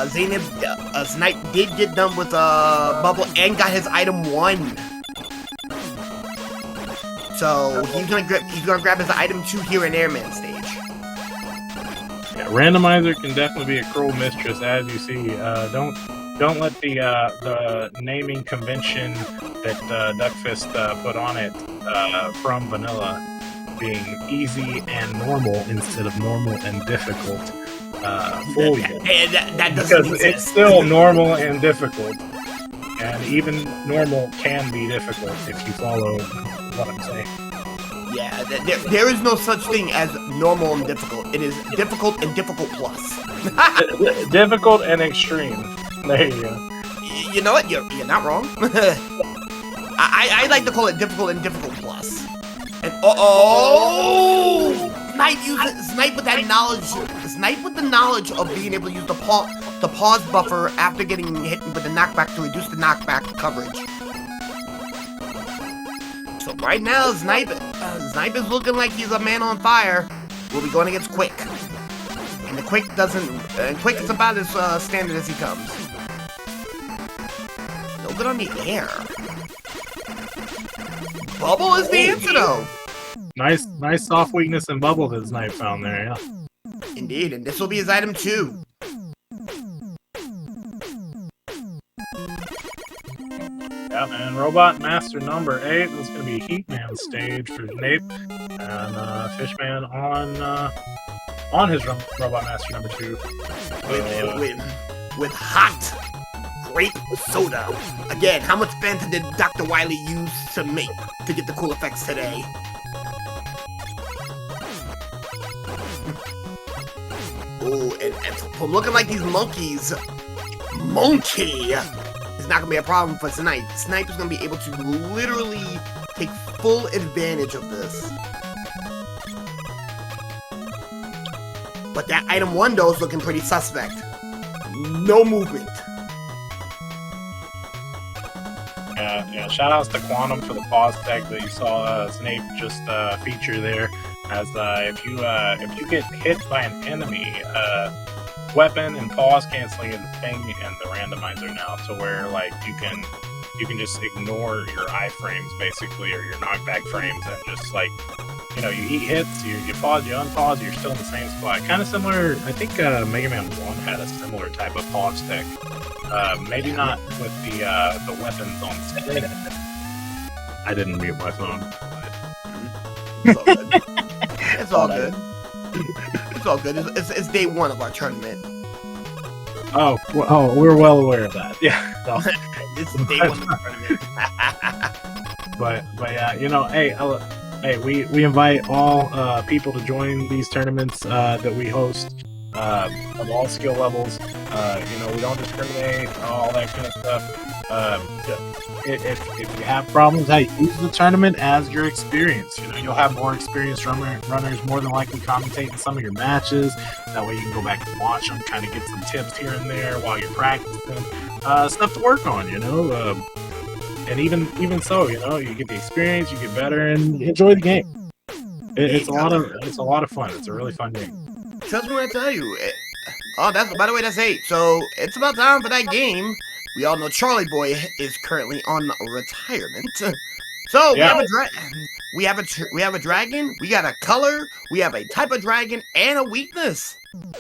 Zneip did get done with Bubble and got his item 1. So he's gonna grab his item 2 here in Airman stage. Yeah, Randomizer can definitely be a cruel mistress, as you see. Don't let the naming convention that Duckfist put on it from vanilla being easy and normal instead of normal and difficult fool you. That doesn't because exist. It's still normal and difficult, and even normal can be difficult if you follow what I'm saying. Yeah, there is no such thing as normal and difficult. It is difficult and difficult plus. Difficult and extreme. There you go. You know what? You're not wrong. I like to call it difficult and difficult plus. And Zneip with that knowledge. Zneip with the knowledge of being able to use the pause buffer after getting hit with the knockback to reduce the knockback coverage. So right now, Zneip is looking like he's a man on fire. We'll be going against Quick, and the Quick Quick is about as standard as he comes. No good on the air. Bubble is the answer, though. Nice soft weakness and bubble that Zneip found there, yeah. Indeed, and this will be his item 2. Yeah, and Robot Master number 8. This is going to be Heatman stage for Zneip. And Fishman on on his Robot Master number 2. With hot grape soda. Again, how much Fanta did Dr. Wily use to get the cool effects today? Oh, and from looking like these monkeys, Monkey is not gonna be a problem for Zneip. Zneip is gonna be able to literally take full advantage of this. But that item 1 though is looking pretty suspect. No movement. Yeah, shout outs to Quantum for the pause tag that you saw Zneip just feature there. As if you get hit by an enemy, weapon and pause canceling is a thing in the randomizer now, to where like you can just ignore your iframes basically, or your knockback frames, and just like, you know, you eat hits, you pause, you unpause, you're still in the same spot. Kind of similar, I think Mega Man 1 had a similar type of pause tech. Maybe not with the weapons on set. I didn't mute my phone. But... It's all good. It's all good. It's day 1 of our tournament. Oh, we're well aware of that. Yeah. No. This is day 1 of the tournament. but yeah, you know, hey, we invite all people to join these tournaments that we host of all skill levels. You know, we don't discriminate, all that kind of stuff. If you have problems, hey, use the tournament as your experience. You know, you'll have more experienced runners more than likely commentating some of your matches. That way you can go back and watch them, kind of get some tips here and there while you're practicing. Stuff to work on, you know. And even so, you know, you get the experience, you get better, and enjoy the game. It's a lot of fun. It's a really fun game. Trust me when I tell you. By the way, that's 8. So it's about time for that game. We all know Charlie Boy is currently on retirement. So yeah. we have a dragon, we got a color, we have a type of dragon, and a weakness.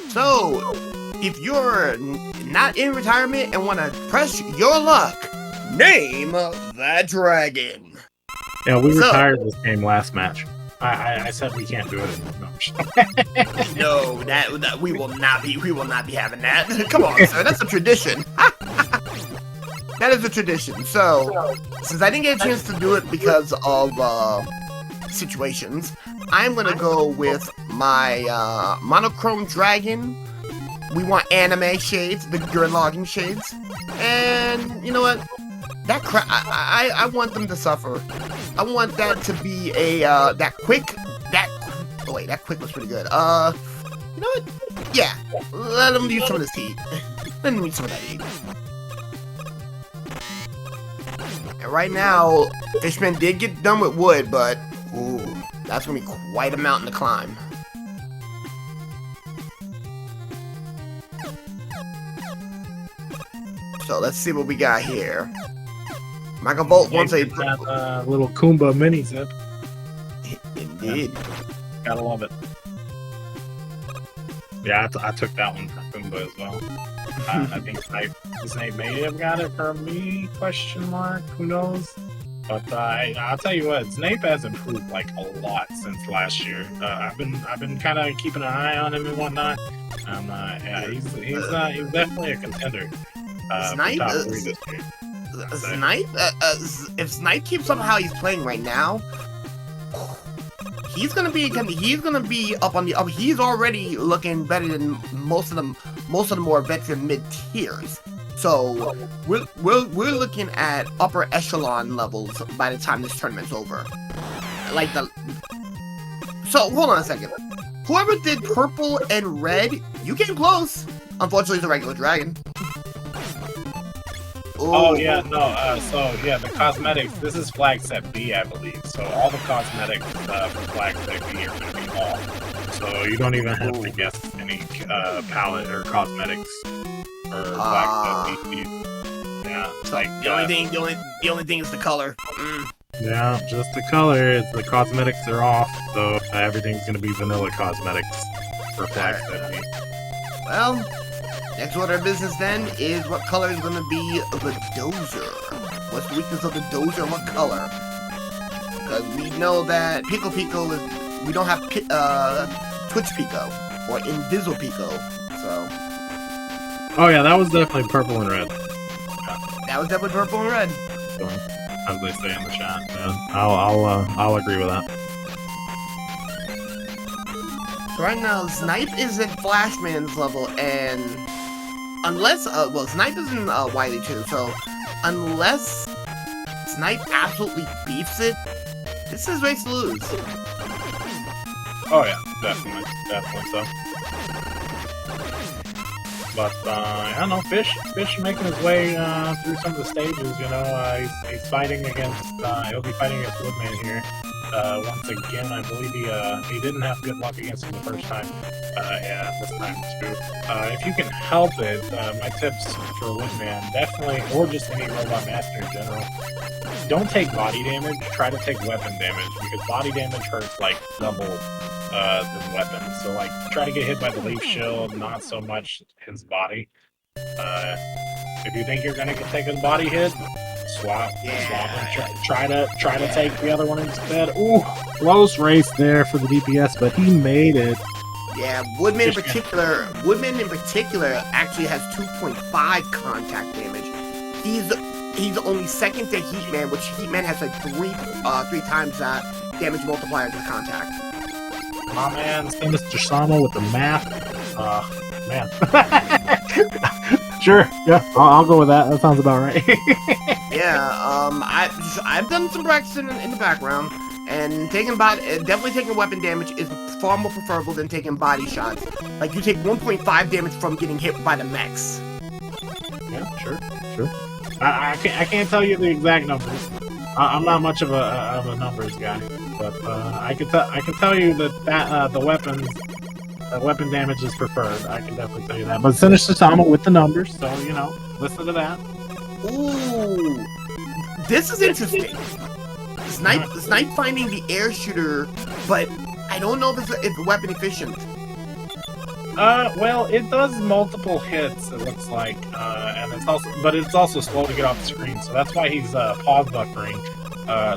So if you're not in retirement and want to press your luck, name that dragon. Yeah, we retired this game last match. I said we can't do it anymore. No, that we will not be having that. Come on, sir, that's a tradition. That is a tradition. So, since I didn't get a chance to do it because of situations, I'm gonna go with my monochrome dragon. We want anime shades, the Gurren Lagann shades, and you know what? That I want them to suffer. I want that to be a that quick was pretty good. You know what? Yeah, let them use some of this heat. Let them use some of that heat. And right now, Fishman did get done with wood, but ooh, that's gonna be quite a mountain to climb. So let's see what we got here. Michael Volt wants a little Kumba mini zip. Indeed. Gotta love it. Yeah, I took that one from Kumba as well. I think Zneip may have got it from me, question mark, who knows? But I'll tell you what, Zneip has improved like a lot since last year. I've been kind of keeping an eye on him and whatnot. Yeah, he's definitely a contender. Zneip, if Zneip keeps up how he's playing right now, he's gonna be up on the up. He's already looking better than most of the more veteran mid tiers. So we're looking at upper echelon levels by the time this tournament's over. So hold on a second. Whoever did purple and red, you came close. Unfortunately, it's a regular dragon. Oh yeah, no. So yeah, the cosmetics. This is flag set B, I believe. So all the cosmetics for flag set B are going to be off. So you don't even have to guess any palette or cosmetics for flag set B. Yeah, so like the only thing is the color. Yeah, just the color. The cosmetics are off, so everything's going to be vanilla cosmetics for flag set B. Well, next order of business then is what color is going to be the dozer. What's the weakness of the dozer and what color? Because we know that Pico is... We don't have Twitch Pico. or Invisible Pico. So Oh yeah, that was definitely purple and red. that was definitely purple and red. So, as they say in the chat, yeah. I'll agree with that. So right now, Zneip is at Flashman's level, and unless, well, Zneip is in Wily too, so unless Zneip absolutely beefs it, this is race to lose. Oh yeah, definitely so. But I don't know, Fish making his way through some of the stages. You know, he's fighting against. He'll be fighting against Woodman here. Once again, I believe he didn't have good luck against him the first time. Yeah, this time too. If you can help it, my tips for Woodman, definitely, or just any Robot Master in general, don't take body damage. Try to take weapon damage, because body damage hurts like double than weapons. So like, try to get hit by the leaf shield, not so much his body. If you think you're gonna take a body hit, swap and try to take the other one instead. Ooh, close race there for the DPS, but he made it. Yeah, Woodman in particular actually has 2.5 contact damage. He's only second to Heatman, which Heatman has like three times that damage multiplier to contact. My man, Mr. Samo with the math. Man. Sure, yeah, I'll go with that. That sounds about right. Yeah, I've done some practice in the background, and definitely taking weapon damage is far more preferable than taking body shots. Like, you take 1.5 damage from getting hit by the mechs. Yeah, sure. I can't tell you the exact numbers. I'm not much of a numbers guy, but I can tell you that the weapon damage is preferred. I can definitely tell you that. But finish the Sama with the numbers, so you know, listen to that. Ooh, this is interesting. Zneip finding the air shooter, but I don't know if it's weapon efficient. Well, it does multiple hits. It looks like, and it's also slow to get off the screen. So that's why he's pause buffering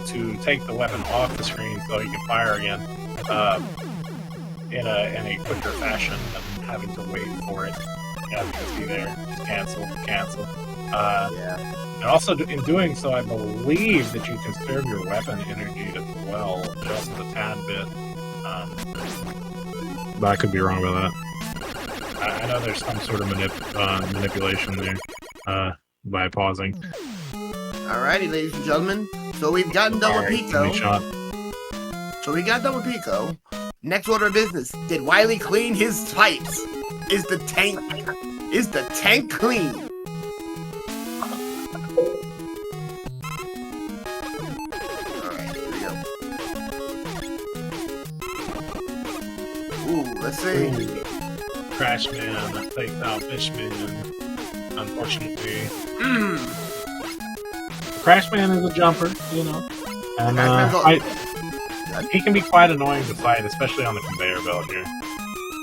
to take the weapon off the screen so he can fire again in a quicker fashion than having to wait for it. Yeah, you can see there, just cancel. And also in doing so, I believe that you conserve your weapon energy as well, just a tad bit. But I could be wrong about that. I know there's some sort of manipulation there by pausing. Alrighty, ladies and gentlemen. So we've gotten done with Pico. Next order of business. Did Wily clean his pipes? Is the tank clean? Alright, here we go. Ooh, let's see. Crashman takes out Fishman, unfortunately. Crashman is a jumper, you know. And he can be quite annoying to fight, especially on the conveyor belt here.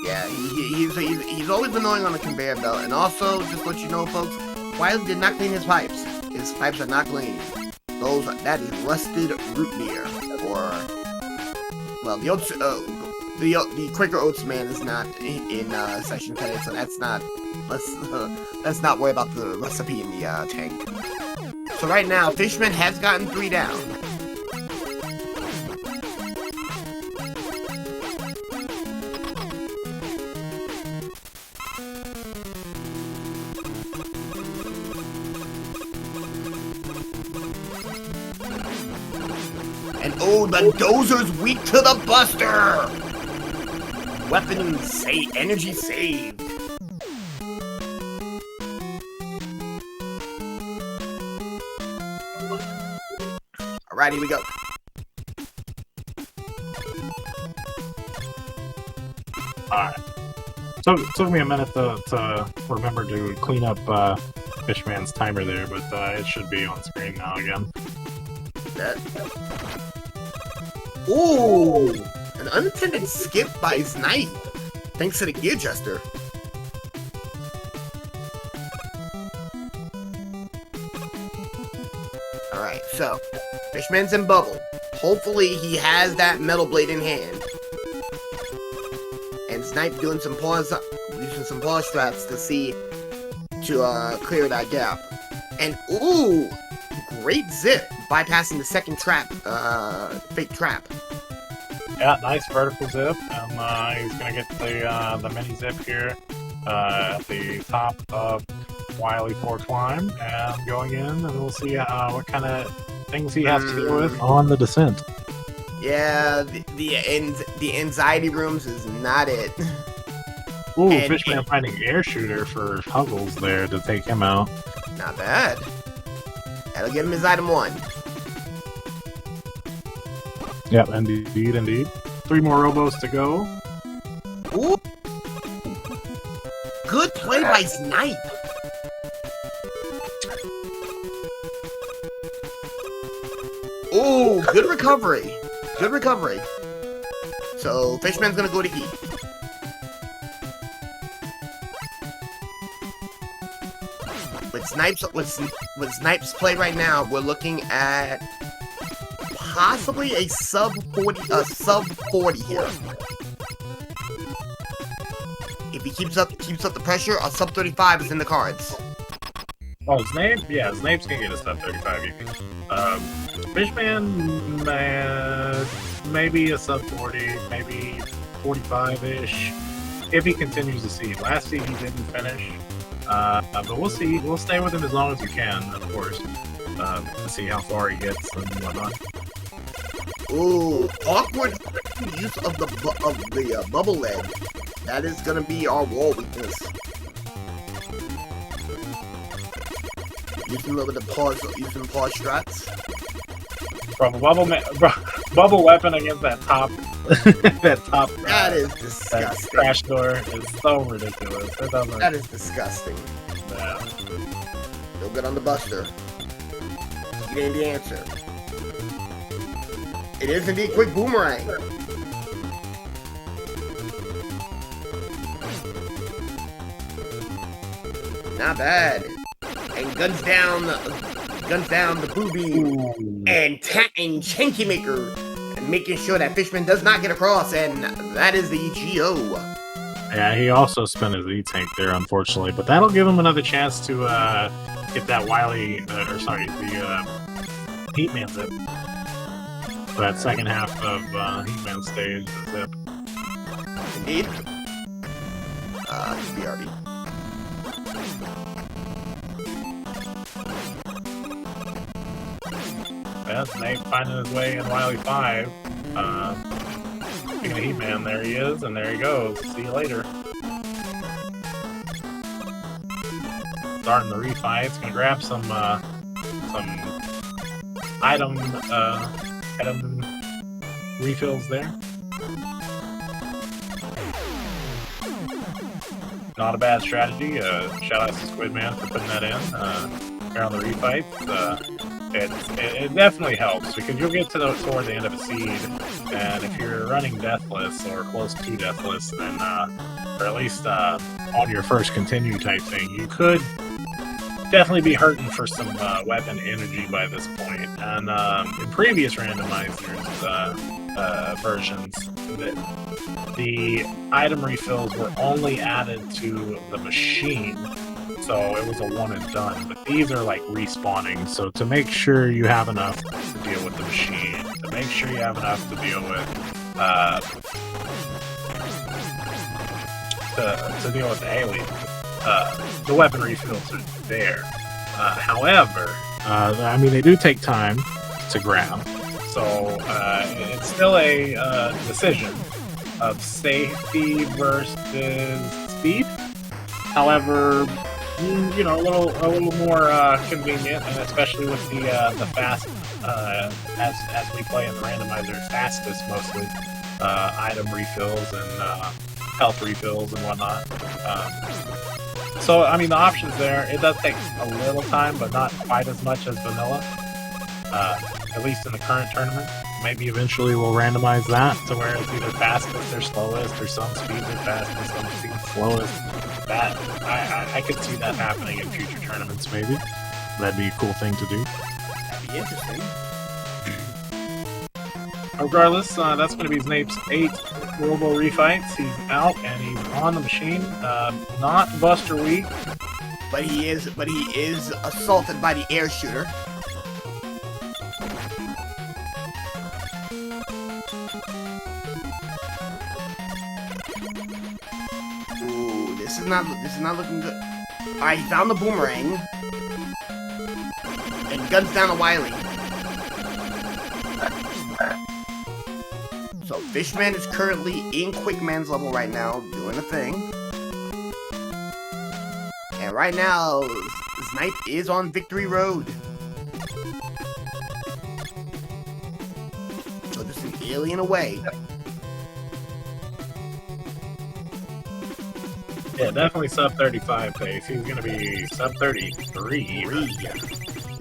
Yeah, he's always annoying on the conveyor belt. And also, just to let you know, folks, Wily did not clean his pipes. His pipes are not clean. That is rusted root beer. Or, well, the Quaker Oats man is not in session today, so let's not worry about the recipe in the tank. So right now, Fishman has gotten 3 down. And oh, the Dozer's weak to the Buster! Weapon energy saved. Alright, here we go. Alright. So it took me a minute to remember to clean up Fishman's timer there, but it should be on screen now again. Ooh! An unintended skip by Zneip, thanks to the gear adjuster. Alright, so, Fishman's in bubble. Hopefully he has that metal blade in hand. And Zneip doing some pause, using some pause strats to clear that gap. And ooh, great zip, bypassing the second trap, fake trap. Yeah, nice vertical zip, and he's gonna get the mini zip here at the top of Wily 4 climb, and going in, and we'll see what kind of things he has to deal with on the descent. Yeah, the anxiety rooms is not it. Ooh, Fishman finding air shooter for Huggles there to take him out. Not bad. That'll give him his item 1. Yep, indeed. 3 more Robos to go. Ooh. Good play by Zneip. Ooh, good recovery. Good recovery. So, Fishman's gonna go to E. With Zneip's play right now, we're looking at possibly a sub 40 here. If he keeps up the pressure, a sub 35 is in the cards. Oh, Zneip? Yeah, Zneip's gonna get a sub 35 easy. Fishman, maybe a sub 40, maybe 45-ish, if he continues to seed. Last seed he didn't finish, but we'll see. We'll stay with him as long as we can, of course, to see how far he gets and whatnot. Ooh, awkward use of the bubble lead. That is gonna be our wall weakness. Using a little bit of pause strats. From a bubble weapon against that top, That is disgusting. That crash door is so ridiculous. That is disgusting. Yeah. Still good on the Buster. Getting the answer. It is indeed quick boomerang. Not bad. And guns down the booby and Chanky Maker, and making sure that Fishman does not get across, and that is the GO. Yeah, he also spent his E-Tank there, unfortunately, but that'll give him another chance to get that the Heatman zip. So that second half of Heatman stage zip. Indeed. BRB. Yeah, Zneip finding his way in Wily 5. Speaking of Heatman, there he is, and there he goes. See you later. Starting the refight. It's gonna grab some item refills there. Not a bad strategy. Shout out to Squidman for putting that in. Around the refights. It definitely helps, because you'll get toward the end of a seed, and if you're running Deathless or close to Deathless, then or at least on your first continue type thing, you could definitely be hurting for some weapon energy by this point. And in previous randomizers versions, the item refills were only added to the machine, so it was a one and done. But these are like respawning, so to make sure you have enough to deal with the machine, to make sure you have enough to deal with to deal with the alien, the weapon refills are there. However, I mean, they do take time to grab, so it's still a decision of safety versus speed. However, you know, a little more convenient, and especially with the fast, as we play in the randomizer, fastest mostly item refills and health refills and whatnot. So I mean, the options there. It does take a little time, but not quite as much as vanilla. At least in the current tournament. Maybe eventually we'll randomize that to where it's either fastest or slowest, or some speeds are fastest, some speeds slowest. That I could see that happening in future tournaments. Maybe that'd be a cool thing to do. That'd be interesting. regardless, that's going to be Zneip's 8th Robo refights. He's out and he's on the machine. Not Buster Week. But he is assaulted by the air shooter. Ooh, this is not looking good. Alright, he found the boomerang. And guns down to Wily. So Fishman is currently in Quickman's level right now, doing a thing. And right now, Zneip is on Victory Road. So just an alien away. Yeah, definitely sub 35 pace. He's going to be sub 33.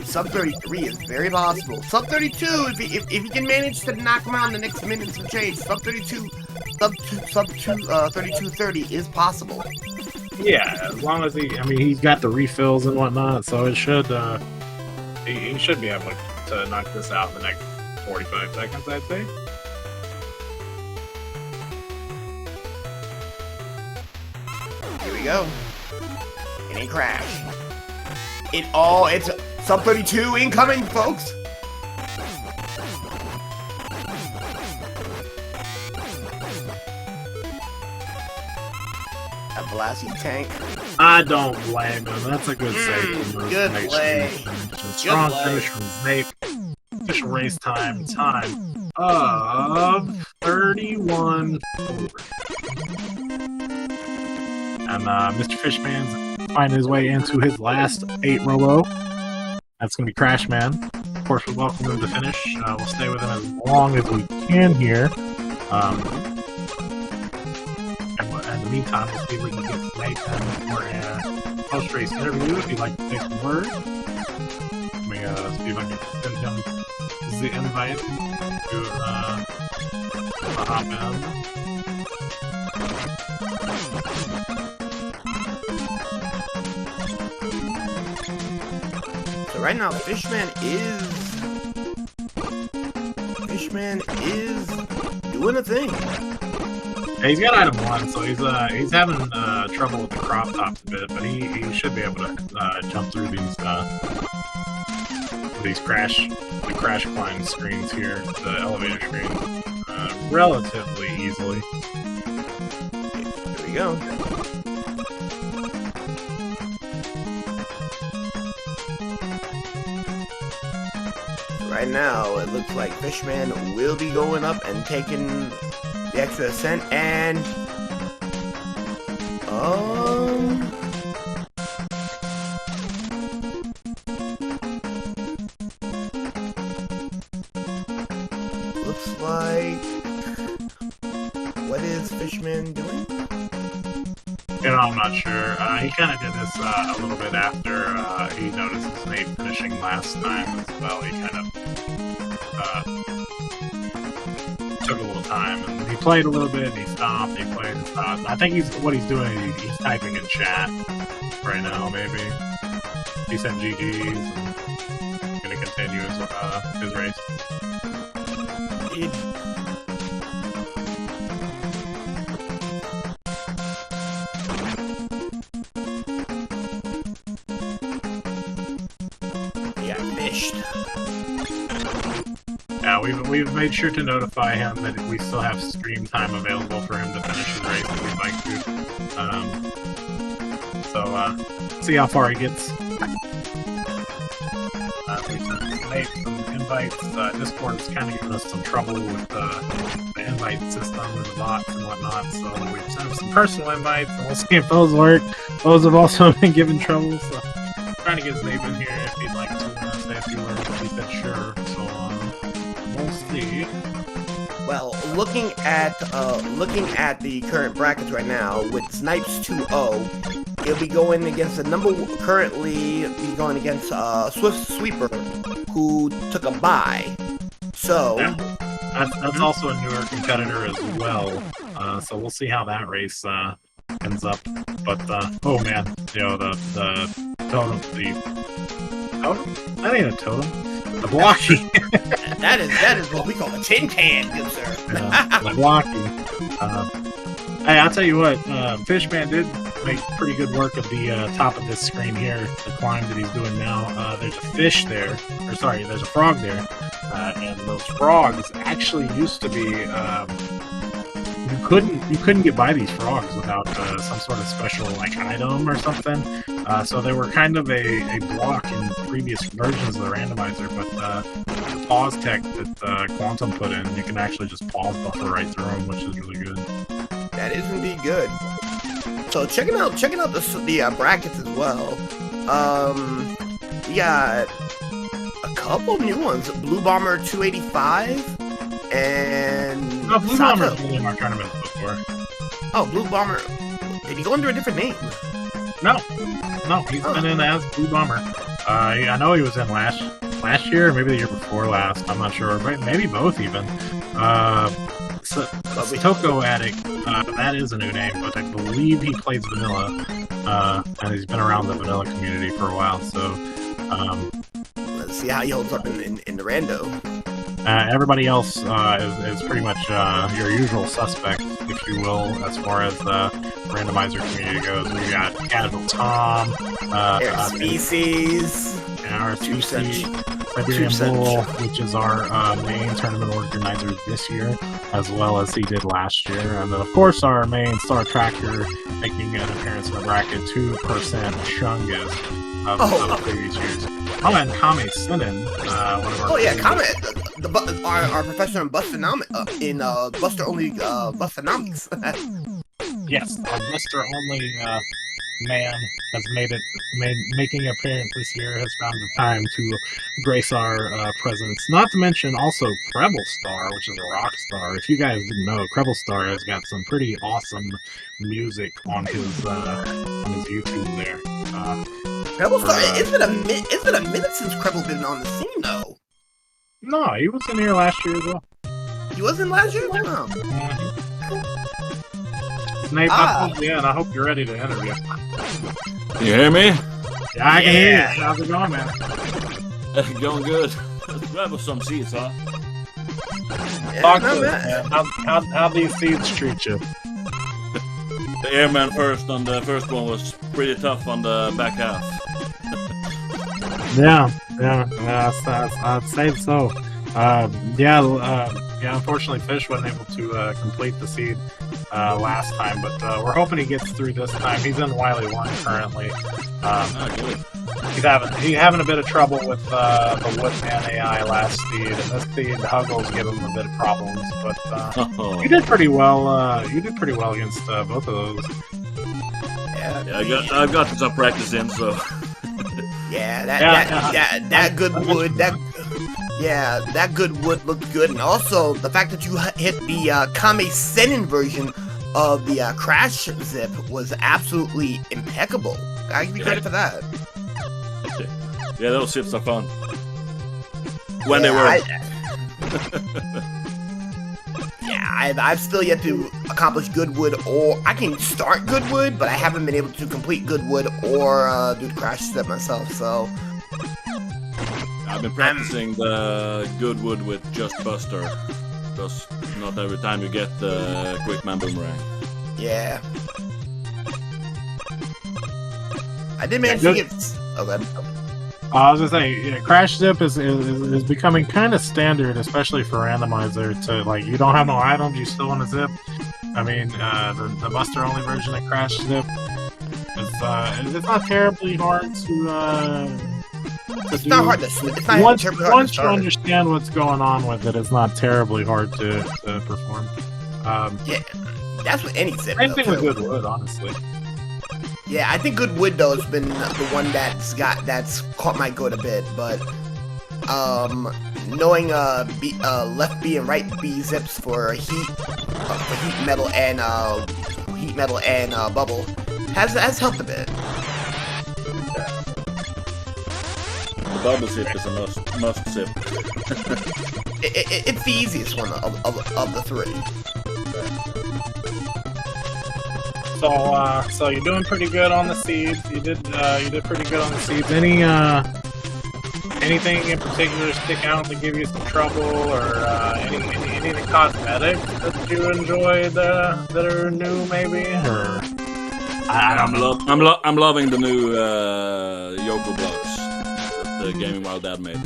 Sub 33 is very possible. Sub 32, if he can manage to knock him out in the next minutes of change, sub 32, sub 3230 is possible. Yeah, as long as he's got the refills and whatnot, so it should, he should be able to knock this out in the next 45 seconds, I'd say. Here we go. And a crash. It's sub 32 incoming, folks. A blasting tank. I don't blame him. That's a good save. Good play. Strong finish from Zneip. Official race time of 31-4. And Mr. Fishman's finding his way into his last 8 Robo. That's going to be Crashman. Of course, we welcome him to finish. We'll stay with him as long as we can here. In the meantime, we'll see if we can get Zneip for a post-race interview if you'd like to say some words. Let me see if I can send him the invite to hop in. So right now, Fishman is doing a thing. Yeah, he's got item 1, so he's having trouble with the crop tops a bit, but he should be able to jump through these crash climb screens here, the elevator screens, relatively easily. Here we go. Right now, it looks like Fishman will be going up and taking the extra ascent, and looks like, what is Fishman doing? You know, I'm not sure. He kind of did this a little bit after he noticed Zneip finishing last time as well. He kind of took a little time, and he played a little bit, and he stopped, he played and stopped. I think what he's doing, he's typing in chat right now, maybe. He said GG's, and gonna continue his race. Yeah, we've made sure to notify him that we still have stream time available for him to finish his race if we'd like to. So, see how far he gets. We made some invites. Discord's kind of giving us some trouble with the invite system and the bots and whatnot, so we've sent him some personal invites, and we'll see if those work. Those have also been giving trouble, so trying to get Zneip in here if he'd like to say a few words. He said sure, so we'll see. Well, looking at the current brackets right now, with Zneip's 2-0, he'll be going against currently he's going against Swift Sweeper, who took a bye. So that's also a newer competitor as well. So we'll see how that race ends up. But oh man, you know, the totem, I think a totem, the blocking. That is what we call a tin can, good sir. Like walking. Hey, I'll tell you what, Fishman did make pretty good work of the top of this screen here, the climb that he's doing now. There's a fish there, or sorry, there's a frog there, and those frogs actually used to be, you couldn't get by these frogs without some sort of special like item or something. So they were kind of a block in previous versions of the randomizer, but the pause tech that Quantum put in, you can actually just pause buffer right through them, which is really good. That is indeed good. So checking out the brackets as well. We got a couple new ones. Blue Bomber 285 and No, Blue Bomber's been in our tournaments before. Oh, Blue Bomber. Did he go under a different name? No, he's been in as Blue Bomber. I know he was in last year, or maybe the year before last. I'm not sure, maybe both even. Toko Addict, that is a new name, but I believe he plays vanilla, and he's been around the vanilla community for a while. So let's see how he holds up in the rando. Everybody else is pretty much your usual suspect, if you will, as far as the randomizer community goes. We got Casual Tom, Species, our Species, Siberian Bull, which is our main tournament organizer this year, as well as he did last year. And then, of course, our main star tracker making an appearance in the bracket, 2% Chungus of the previous years. Oh, and Kame Sinin, one of our... Oh, yeah, Kame, our professor in Buster Only Bustonomics. Yes, our Buster Only man has making an appearance this year, has found the time to grace our presence. Not to mention also Krebel Star, which is a rock star. If you guys didn't know, Krebel Star has got some pretty awesome music on his YouTube there. Krebel Star, it's been a minute since Krebel been on the scene though. No, he was in here last year as well. He was in last year? No. Zneip, and I hope you're ready to interview. Can you hear me? Yeah, I can hear you. How's it going, man? Going good. Let's grab us some seats, huh? Talk to us, man. How these seats treat you? The airman first on the first one was pretty tough on the back half. Yeah, I'd say so. Unfortunately, Fish wasn't able to complete the seed last time, but we're hoping he gets through this time. He's in Wily 1 currently. He's having a bit of trouble with the Woodman AI last seed, and this seed, Huggles give him a bit of problems, but you did pretty well. You did pretty well against both of those. Yeah, I got some practice in, so. That good wood. That good wood looked good, and also the fact that you hit the Kame Senin version of the Crash Zip was absolutely impeccable. I give you credit for that. Yeah, those zips are fun. When they were. I've still yet to accomplish Goodwood, or I can start Goodwood, but I haven't been able to complete Goodwood or do the Crash Zip myself, so. I've been practicing the Goodwood with just Buster, because not every time you get the Quick Man Boomerang. Yeah. I did manage to get... Oh, good. I was gonna say, Crash Zip is becoming kind of standard, especially for randomizer. To like, you don't have no items, you still want to zip. I mean, the Buster only version of Crash Zip is it's not terribly hard to. It's not hard to. It's not once terribly hard to you understand what's going on with it, it's not terribly hard to perform. Yeah, that's what any zip. Same thing with Goodwood, honestly. Yeah, I think Goodwood though has been the one that's caught my goat a bit, but knowing left B and right B zips for heat metal and bubble has helped a bit. The bubble zip is a must zip. It's the easiest one of the three. So you're doing pretty good on the seeds. You did pretty good on the seeds. anything in particular stick out to give you some trouble, or any of the cosmetics that you enjoyed that are new, maybe? Or I don't know. I'm loving the new Yoko blocks that the Gaming Wild Dad made.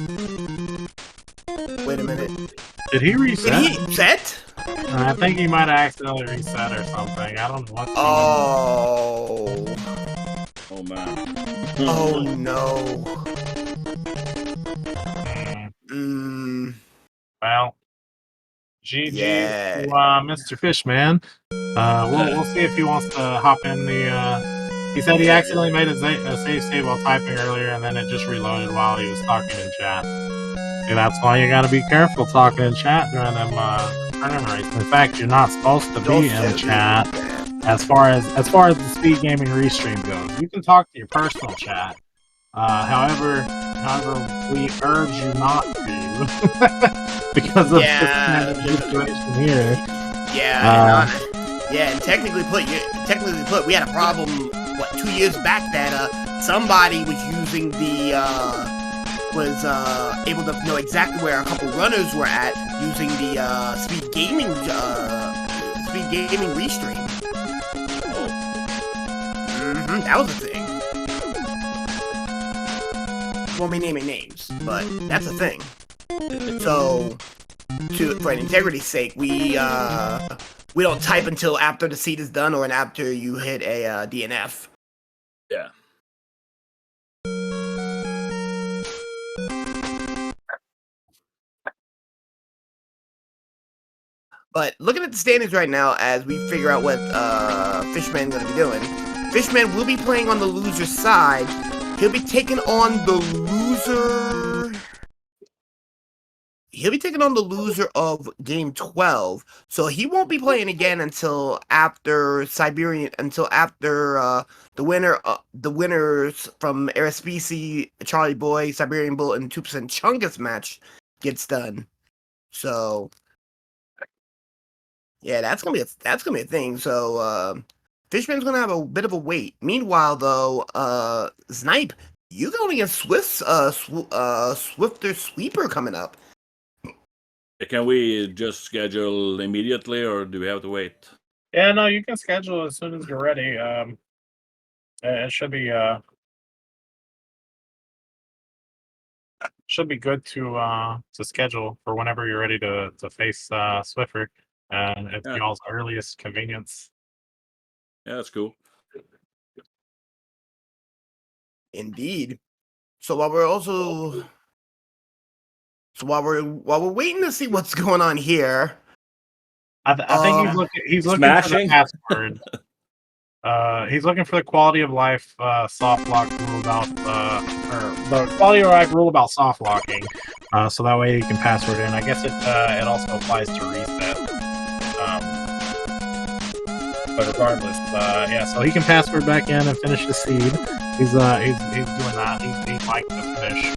Wait a minute. Did he reset? Did he reset? I think he might have accidentally reset or something. I don't know what's Oh. Oh man. Oh no. Well, GG Yeah. to Mr. Fishman. We'll see if he wants to hop in the. He said he accidentally made a save state while typing earlier, and then it just reloaded while he was talking in chat. See, that's why you gotta be careful talking in chat during them tournament races. In fact, you're not supposed to be in chat as far as the Speed Gaming restream goes. You can talk to your personal chat. However, we urge you not to because of this situation here. And technically put, we had a problem 2 years back that somebody was using the able to know exactly where a couple runners were at using the Speed Gaming restream. That was a thing. Won't be naming names, but that's a thing. So, for an integrity's sake, we don't type until after the seed is done or after you hit a DNF. Yeah. But looking at the standings right now, as we figure out what Fishman's going to be doing, Fishman will be playing on the loser side. He'll be taking on the loser. He'll be taking on the loser of game 12. So he won't be playing again until after the winners from Aerospecie, Charlie Boy, Siberian Bull, and 2% Chungus match gets done. So yeah, that's gonna be a thing. So Fishman's gonna have a bit of a wait. Meanwhile, though, Zneip, you going against Swifter Sweeper coming up. Can we just schedule immediately, or do we have to wait? Yeah, no, you can schedule as soon as you're ready. It should be good to schedule for whenever you're ready to face Swiffer, and at y'all's earliest convenience. Yeah, that's cool. Indeed. So while we're waiting to see what's going on here, I think he's looking for the password. He's looking for the quality of life soft lock rule about or the quality of life rule about soft locking, so that way he can password in. I guess it also applies to reset. But regardless, yeah, so he can password back in and finish the seed. He's doing that. He'd like to finish.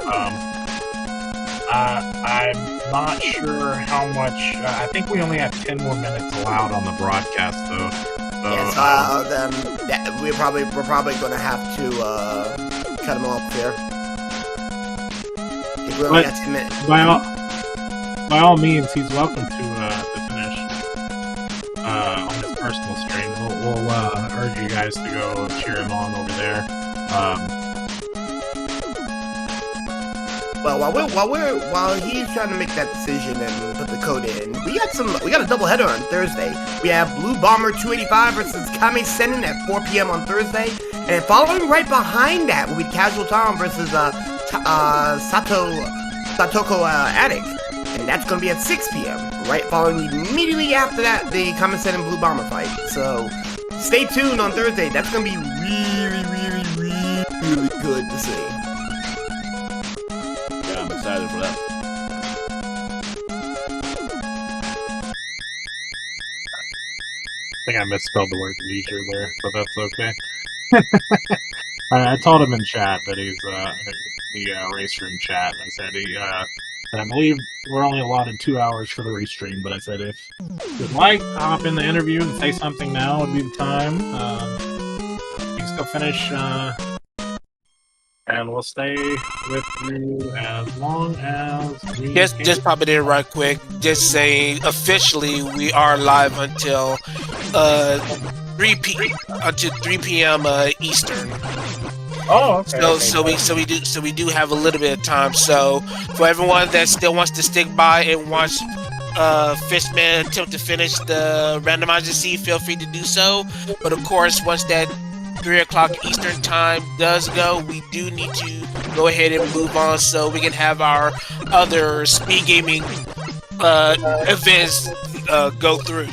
I'm not sure how much. I think we only have 10 more minutes allowed on the broadcast, though. So, yes, we're probably going to have to cut him off here. If we only got 10 minutes. By all means, he's welcome to finish on his personal stream. We'll urge you guys to go cheer him on over there. Well, while he's trying to make that decision and put the code in, we got a double header on Thursday. We have Blue Bomber 285 versus Kame Senin at 4 p.m. on Thursday, and following right behind that will be Casual Tom versus Satoko Attic, and that's going to be at 6 p.m. Right following immediately after that, the Kame Senin Blue Bomber fight. So stay tuned on Thursday. That's going to be really good to see. Excited for that. I think I misspelled the word leisure there, but that's okay. I told him in chat that he's the race room chat. I said and I believe we're only allotted 2 hours for the restream, but I said if you'd like to hop in the interview and say something now would be the time. You can still finish and we'll stay with you as long as we Just pop it in right quick. Just saying, officially, we are live until 3 p.m. Eastern. Oh, okay. So we do have a little bit of time. So for everyone that still wants to stick by and watch Fishman attempt to finish the randomizer seed, feel free to do so. But of course, once that 3 o'clock Eastern time does go, we do need to go ahead and move on so we can have our other speed gaming events go through.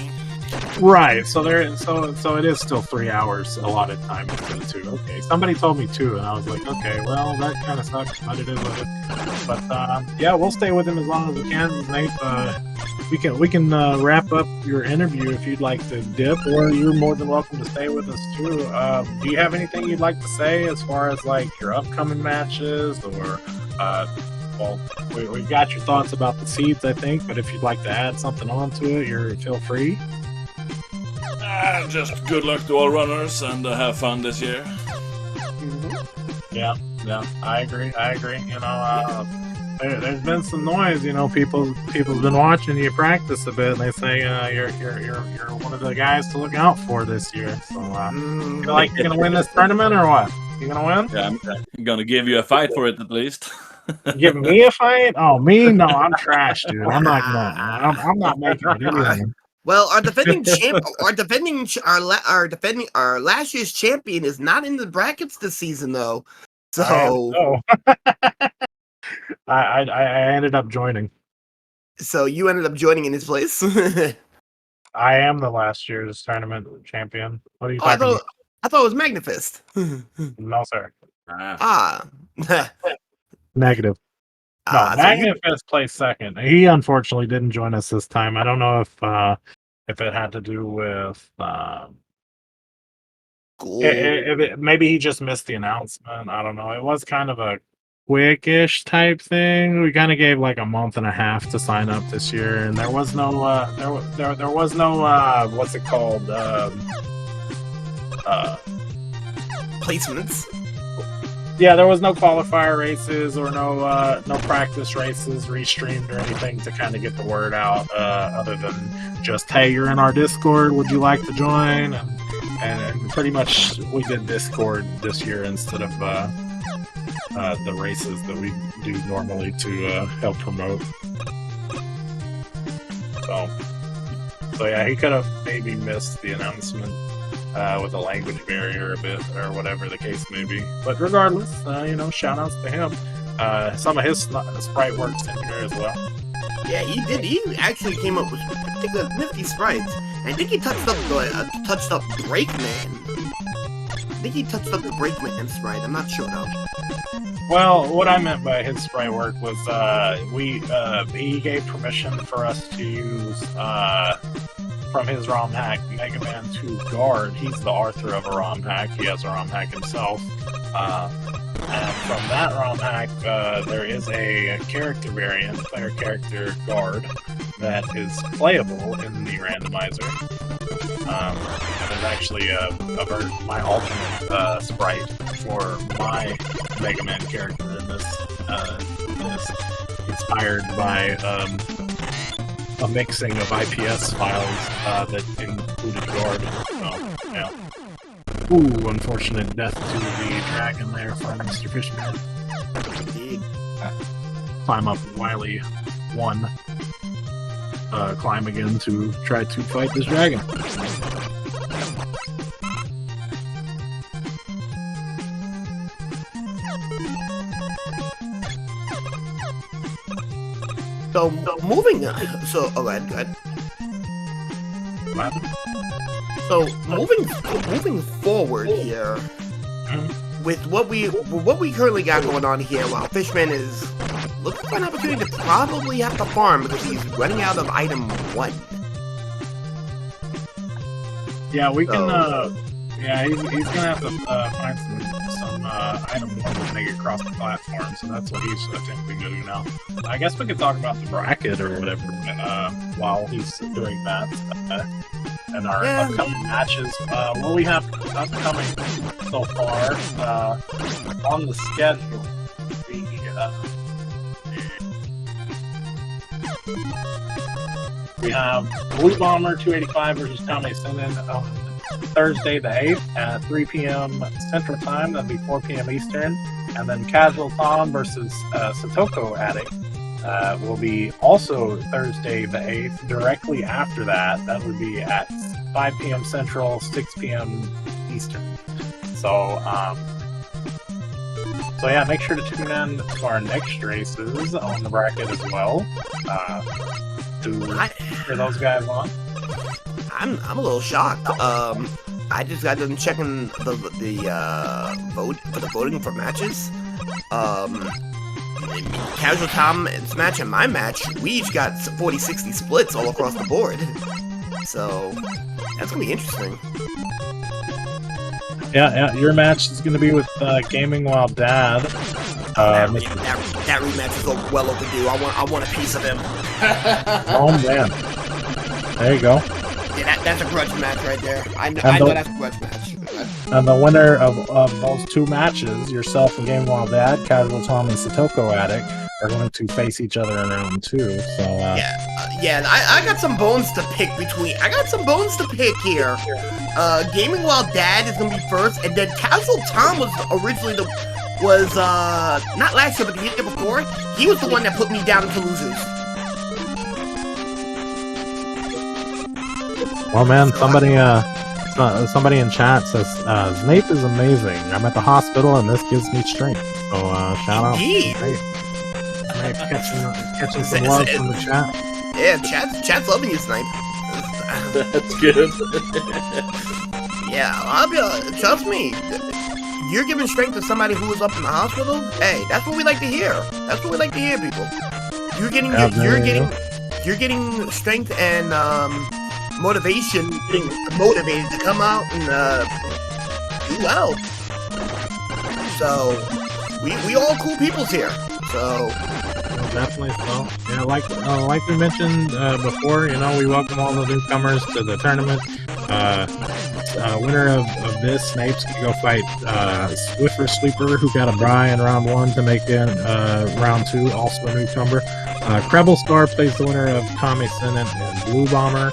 Right. So it is still 3 hours allotted time instead of 2. Okay. Somebody told me 2, and I was like, okay, well, that kind of sucks, but it is what it is. But yeah, we'll stay with him as long as we can. Zneip, we can wrap up your interview if you'd like to dip, or you're more than welcome to stay with us too. Do you have anything you'd like to say as far as like your upcoming matches, or well, we got your thoughts about the seeds, I think, but if you'd like to add something onto it, feel free. Just good luck to all runners and have fun this year. Yeah, I agree. You know, there's been some noise. You know, people's been watching you practice a bit, and they say you're one of the guys to look out for this year. So, you like you're gonna win this tournament or what? You gonna win? Yeah, I'm gonna give you a fight for it at least. Give me a fight? Oh, me? No, I'm trash, dude. I'm not going. I'm not making it anyway. Well, our last year's champion is not in the brackets this season, though. So, I ended up joining. So you ended up joining in his place. I am the last year's tournament champion. What are you talking about? I thought it was Magnifist. No, sir. Negative. No, Magnifist placed second. He unfortunately didn't join us this time. I don't know if it had to do with maybe he just missed the announcement. I don't know. It was kind of a quickish type thing. We kind of gave like a month and a half to sign up this year, and there was no there was no what's it called placements. Yeah, there was no qualifier races or no practice races restreamed or anything to kind of get the word out, other than just, hey, you're in our Discord, would you like to join? And pretty much we did Discord this year instead of the races that we do normally to help promote. So yeah, he could have maybe missed the announcement with a language barrier a bit, or whatever the case may be. But regardless, shout outs to him. Some of his sprite works in here as well. Yeah, he did. He actually came up with particular nifty sprites. I think he touched up Breakman. I think he touched up the Breakman sprite. I'm not sure though. Well, what I meant by his sprite work was he gave permission for us to use from his ROM hack Mega Man 2 Guard. He's the author of a ROM hack. He has a ROM hack himself. And from that ROM hack, there is a character variant, player character Guard, that is playable in the randomizer. And it's actually my alternate sprite for my Mega Man character in this. Is inspired by a mixing of IPS files that included Guard. So, yeah. Ooh, unfortunate death to the dragon there from Mr. Fishman. Indeed. Climb up Wily 1. Climb again to try to fight this dragon. So moving on. So go ahead. What happened? So moving forward here, with what we currently got going on here, while Fishman is looking for an opportunity to probably have to farm because he's running out of item 1. Yeah, we can. Yeah, he's gonna have to find some item 1 to make it across the platform, so that's what he's attempting to do now. I guess we could talk about the bracket or whatever while he's doing that. And our upcoming matches. What we have upcoming so far on the schedule. We have Blue Bomber 285 versus Tommy Sinnen on Thursday the 8th at 3 p.m. Central Time. That'll be 4 p.m. Eastern. And then Casual Tom versus Satoko Addict will be also Thursday the 8th. Directly after that, that would be at 5 p.m. Central, 6 p.m. Eastern. So yeah, make sure to tune in to our next races on the bracket as well. To hear those guys on. I'm a little shocked. I just got done checking the vote for the voting for matches. Casual Tom's match and my match, we each got 40-60 splits all across the board. So that's gonna be interesting. Yeah, your match is gonna be with Gaming While Dad. That rematch is well overdue. I want a piece of him. Oh man, there you go. Yeah, that's a grudge match right there. I know that's a grudge match. And the winner of those two matches, yourself and Gaming While Dad, Casual Tom and Satoko Addict, are going to face each other in round 2. So I got some bones to pick between. I got some bones to pick here. Gaming While Dad is gonna be first, and then Casual Tom was originally not last year, but the year before. He was the one that put me down to losers. well, man, somebody in chat says Zneip is amazing. I'm at the hospital, and this gives me strength. So shout out. Zneip catching some love from the chat. Yeah, chat's loving you, Zneip. That's good. Yeah, trust me. You're giving strength to somebody who was up in the hospital. Hey, that's what we like to hear. That's what we like to hear, people. You're getting strength and motivation, getting motivated to come out and do well. So we all cool peoples here. So definitely so. Yeah, like we mentioned before, we welcome all the newcomers to the tournament. Winner of this, Snipes, can go fight Swiffer Sleeper, who got a bye in round 1 to make it round 2, also a newcomer. Krebel Star plays the winner of Kame Sinnen and Blue Bomber.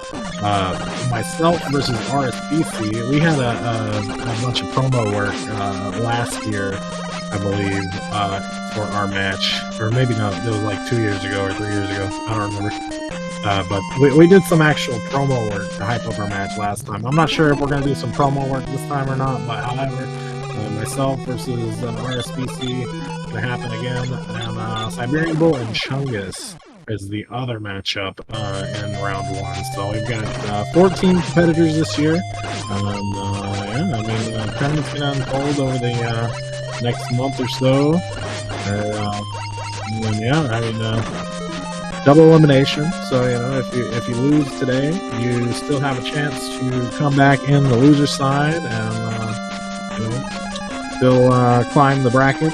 Myself versus RSBC. We had a bunch of promo work last year, I believe, for our match. Or maybe not, it was like 2 years ago or 3 years ago. I don't remember. But we did some actual promo work to hype up our match last time. I'm not sure if we're going to do some promo work this time or not, but however, myself versus RSBC going to happen again. And Siberian Bull and Chungus is the other matchup in round 1. So we've got 14 competitors this year. The tournament's going to unfold over the next month or so. Double elimination. So if you lose today, you still have a chance to come back in the loser side and still climb the bracket.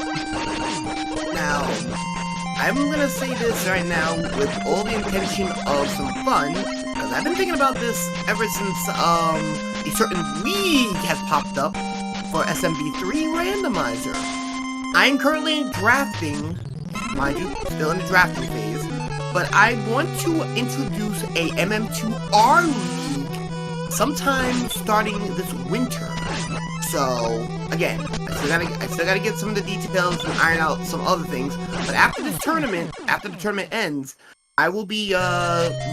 Now, I'm gonna say this right now with all the intention of some fun, because I've been thinking about this ever since a certain league has popped up for SMB3 Randomizer. I'm currently drafting, mind you, still in the drafting phase. But I want to introduce a MM2R league sometime starting this winter. So again, I still gotta get some of the details and iron out some other things. But after the tournament ends, I will be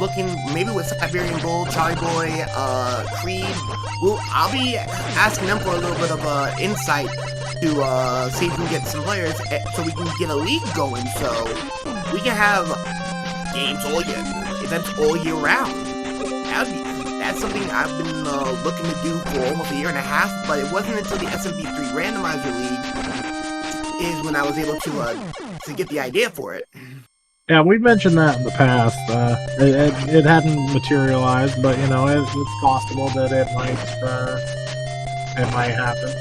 looking maybe with Siberian Bull, Charlie Boy, Creed. I'll be asking them for a little bit of insight to see if we can get some players, so we can get a league going. So we can have games all year, events all year round. That's something I've been looking to do for almost a year and a half, but it wasn't until the SMB3 Randomizer League is when I was able to get the idea for it. Yeah, we've mentioned that in the past. It hadn't materialized, but it's possible that it might happen.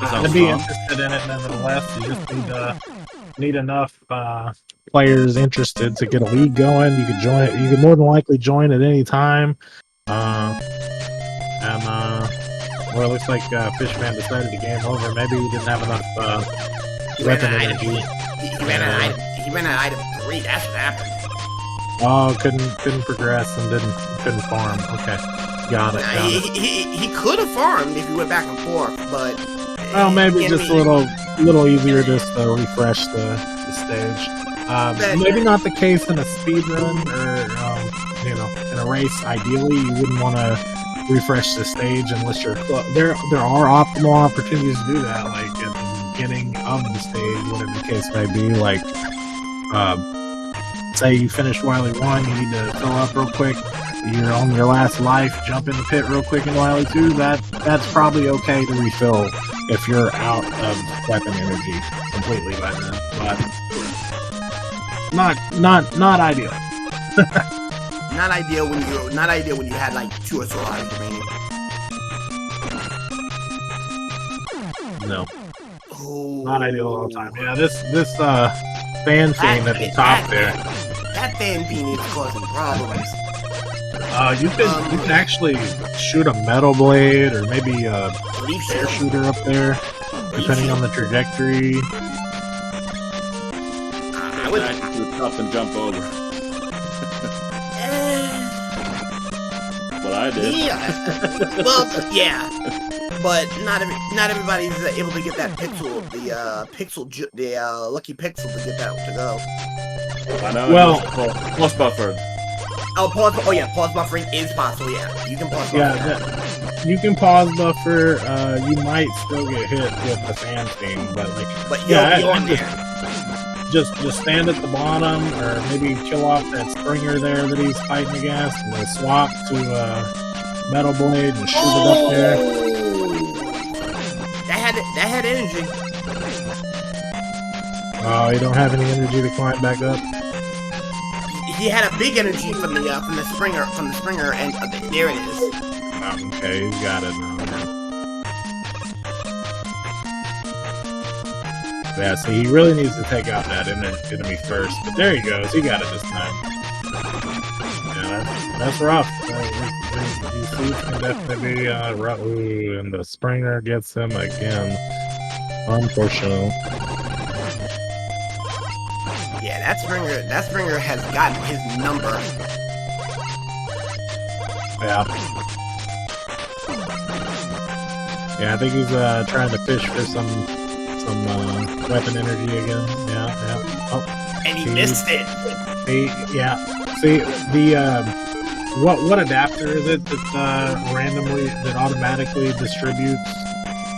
I'd be interested in it nevertheless. You just need enough players interested to get a league going. You could join it. You could more than likely join at any time. Well, it looks like Fishman decided to game over. Maybe he didn't have enough weapon energy. He ran out of item 3. That's what happened. Oh, couldn't progress and couldn't farm. Okay, got it. He could have farmed if he went back and forth, but well, maybe just a little easier just to refresh the stage. Maybe not the case in a speed run or in a race. Ideally, you wouldn't want to refresh the stage unless you're there are optimal opportunities to do that, like at the beginning of the stage, whatever the case may be. Like say you finished Wily 1, you need to fill up real quick, you're on your last life, jump in the pit real quick in Wily 2. That's probably okay to refill if you're out of weapon energy completely by then, but not ideal. Not ideal when you had like 2 or so lives remaining. No. Oh. Not ideal all the time. Yeah, this fan fiend at the top there. That fan fiend is causing problems. You can actually shoot a metal blade or maybe a air shooter up there, depending on the trajectory. I would shoot up and jump over. Well, I did. Yeah. Well, yeah. But not everybody's able to get that pixel, the lucky pixel to get that to go. I know. Well, pause buffer. Pause buffering is possible. Yeah, you can pause buffer. Yeah, you can pause buffer. You might still get hit with the fan thing, but just stand at the bottom, or maybe kill off that Springer there that he's fighting against, and then swap to metal blade and shoot it up there. That had energy. Oh, you don't have any energy to climb back up. He had a big energy from the Springer, and there it is. Okay, he's got it now. Yeah, see, he really needs to take out that enemy first, but there he goes. He got it this time. Yeah, that's rough. These foods can definitely be rough. Ooh, and the Springer gets him again. Unfortunately. Yeah, that Springer has gotten his number. Yeah. Yeah, I think he's trying to fish for some weapon energy again. Yeah. Oh, and he missed it. See the what adapter is it that automatically distributes?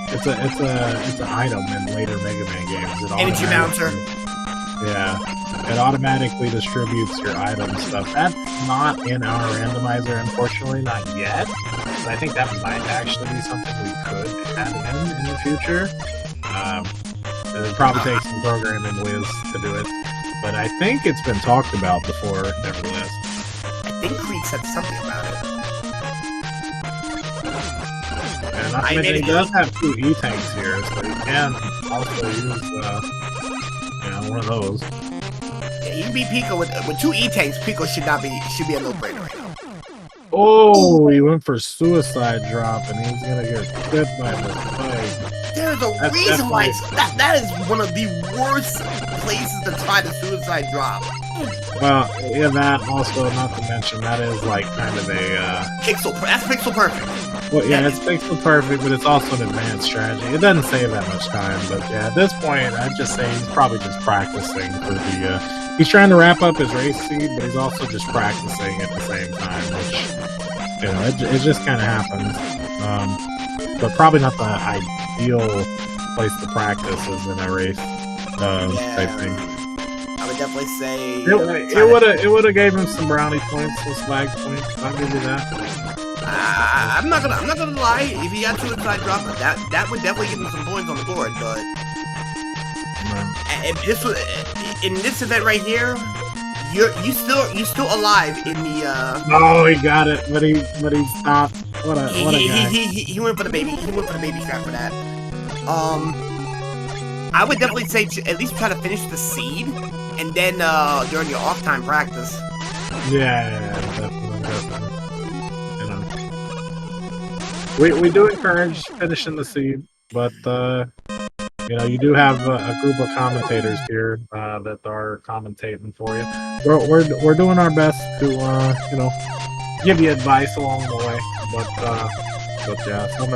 It's an item in later Mega Man games. Energy bouncer. Yeah, it automatically distributes your item stuff. That's not in our randomizer, unfortunately, not yet. But I think that might actually be something we could add in the future. It would probably take some programming whiz to do it, but I think it's been talked about before, nevertheless. I think Creed said something about it. And not to mention, he does have 2 E-tanks here, so he can also use one of those. Yeah, you can beat Pico with 2 E-tanks. Pico should be a no-brainer right now. Oh, he went for suicide drop, and he's gonna get bit by the spike. There's a reason why that is one of the worst places to try the suicide drop. Well, yeah, that also, not to mention, that is like kind of a that's pixel perfect. Well, yeah, it's pixel perfect, but it's also an advanced strategy. It doesn't save that much time, but yeah, at this point, I'd just say he's probably just practicing for the. He's trying to wrap up his race seed, but he's also just practicing at the same time, which it just kind of happens. But probably not the ideal place to practice is in a race type thing. I would definitely say it would have gave him some brownie points, some swag points. I'll give you that. I'm not gonna lie. If he got suicide drop, that would definitely give him some points on the board. But in this event right here, you still alive in the. Oh, he got it, but he stopped. What a guy. He went for the baby. He went for the baby strap for that. I would definitely say at least try to finish the seed, and then during your off time practice. Yeah, definitely. You know, we do encourage finishing the seed, but you know, you do have a group of commentators here that are commentating for you. We're doing our best to you know, give you advice along the way, but yeah, some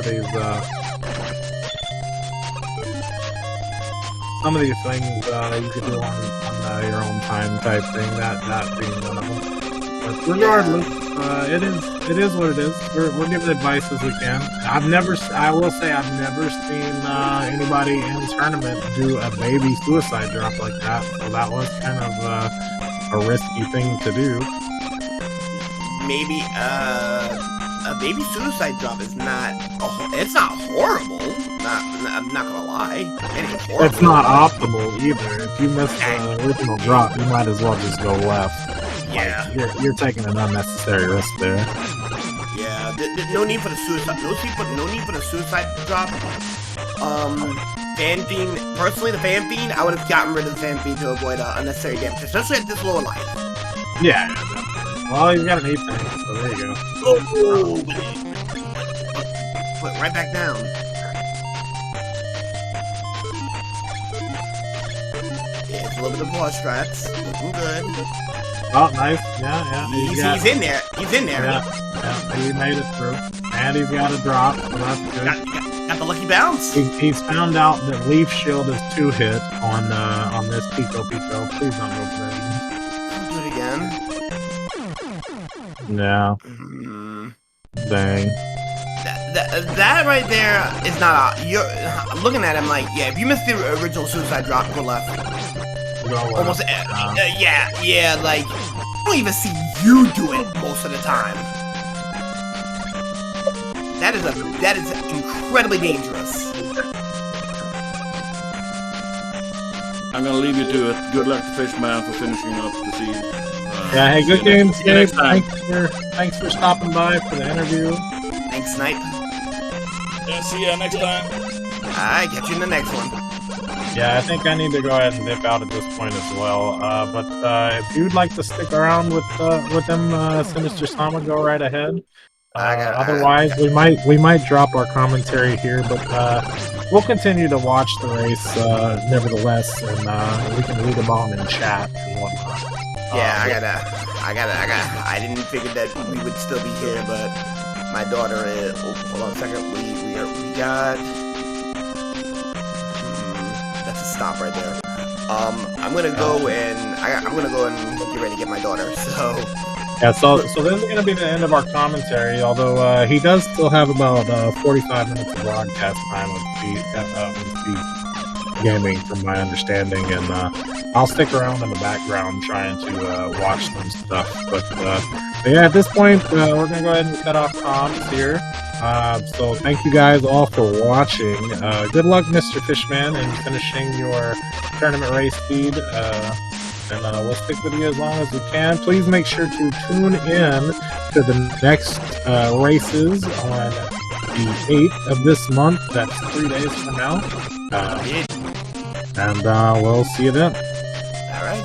of these things you could do on your own time type thing. That being one of them. But regardless, it is what it is. We're giving advice as we can. I will say I've never seen anybody in the tournament do a baby suicide drop like that. So that was kind of a risky thing to do. Maybe a baby suicide drop is not. It's not horrible. I'm not gonna lie. It's not optimal either. If you miss the original drop, you might as well just go left. Yeah, like, you're taking an unnecessary risk there. Yeah, no need for the suicide. No need for the suicide drop. Fan fiend. Personally, the fan fiend, I would have gotten rid of the fan fiend to avoid unnecessary damage, especially at this lower life. Yeah, definitely. Well, he's got an 8 tank, so there you go. Oh, put right back down. Yeah, it's a little bit of ball strats. Looking good. Oh, nice. Yeah. He's in there. He's in there. Yeah, he made it through. And he's got a drop, so that's good. Got the lucky bounce. He's found out that Leaf Shield is 2-hit on this Pico. Please don't go for that. Do it again. Yeah. Dang. That right there is not I'm looking at him like, yeah, if you missed the original suicide drop, go left. Almost, yeah, like, I don't even see you do it most of the time. That is incredibly dangerous. I'm gonna leave you to it. Good luck to Fishman for finishing up the seed. Yeah, hey, good game, Zneip. Time. Thanks for stopping by for the interview. Thanks, Zneip. Yeah, see ya next time. Alright, catch you in the next one. Yeah, I think I need to go ahead and dip out at this point as well. But if you'd like to stick around with them, Sinister Sama, go right ahead. Otherwise, we might drop our commentary here, but we'll continue to watch the race nevertheless, and we can lead them on in chat and whatnot. Yeah, I didn't figure that we would still be here, but my daughter is. Oh, hold on a second. We got. That's a stop right there. I'm gonna go and I'm gonna go and get ready to get my daughter. So. Yeah, so this is going to be the end of our commentary, although he does still have about 45 minutes of broadcast time with Speed Gaming, from my understanding, and I'll stick around in the background trying to watch some stuff. But yeah, at this point, we're going to go ahead and cut off comms here. So thank you guys all for watching. Good luck, Mr. Fishman, in finishing your tournament race speed. And we'll stick with you as long as we can. Please make sure to tune in to the next races on the 8th of this month. That's 3 days from now. And we'll see you then. All right.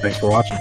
Thanks for watching.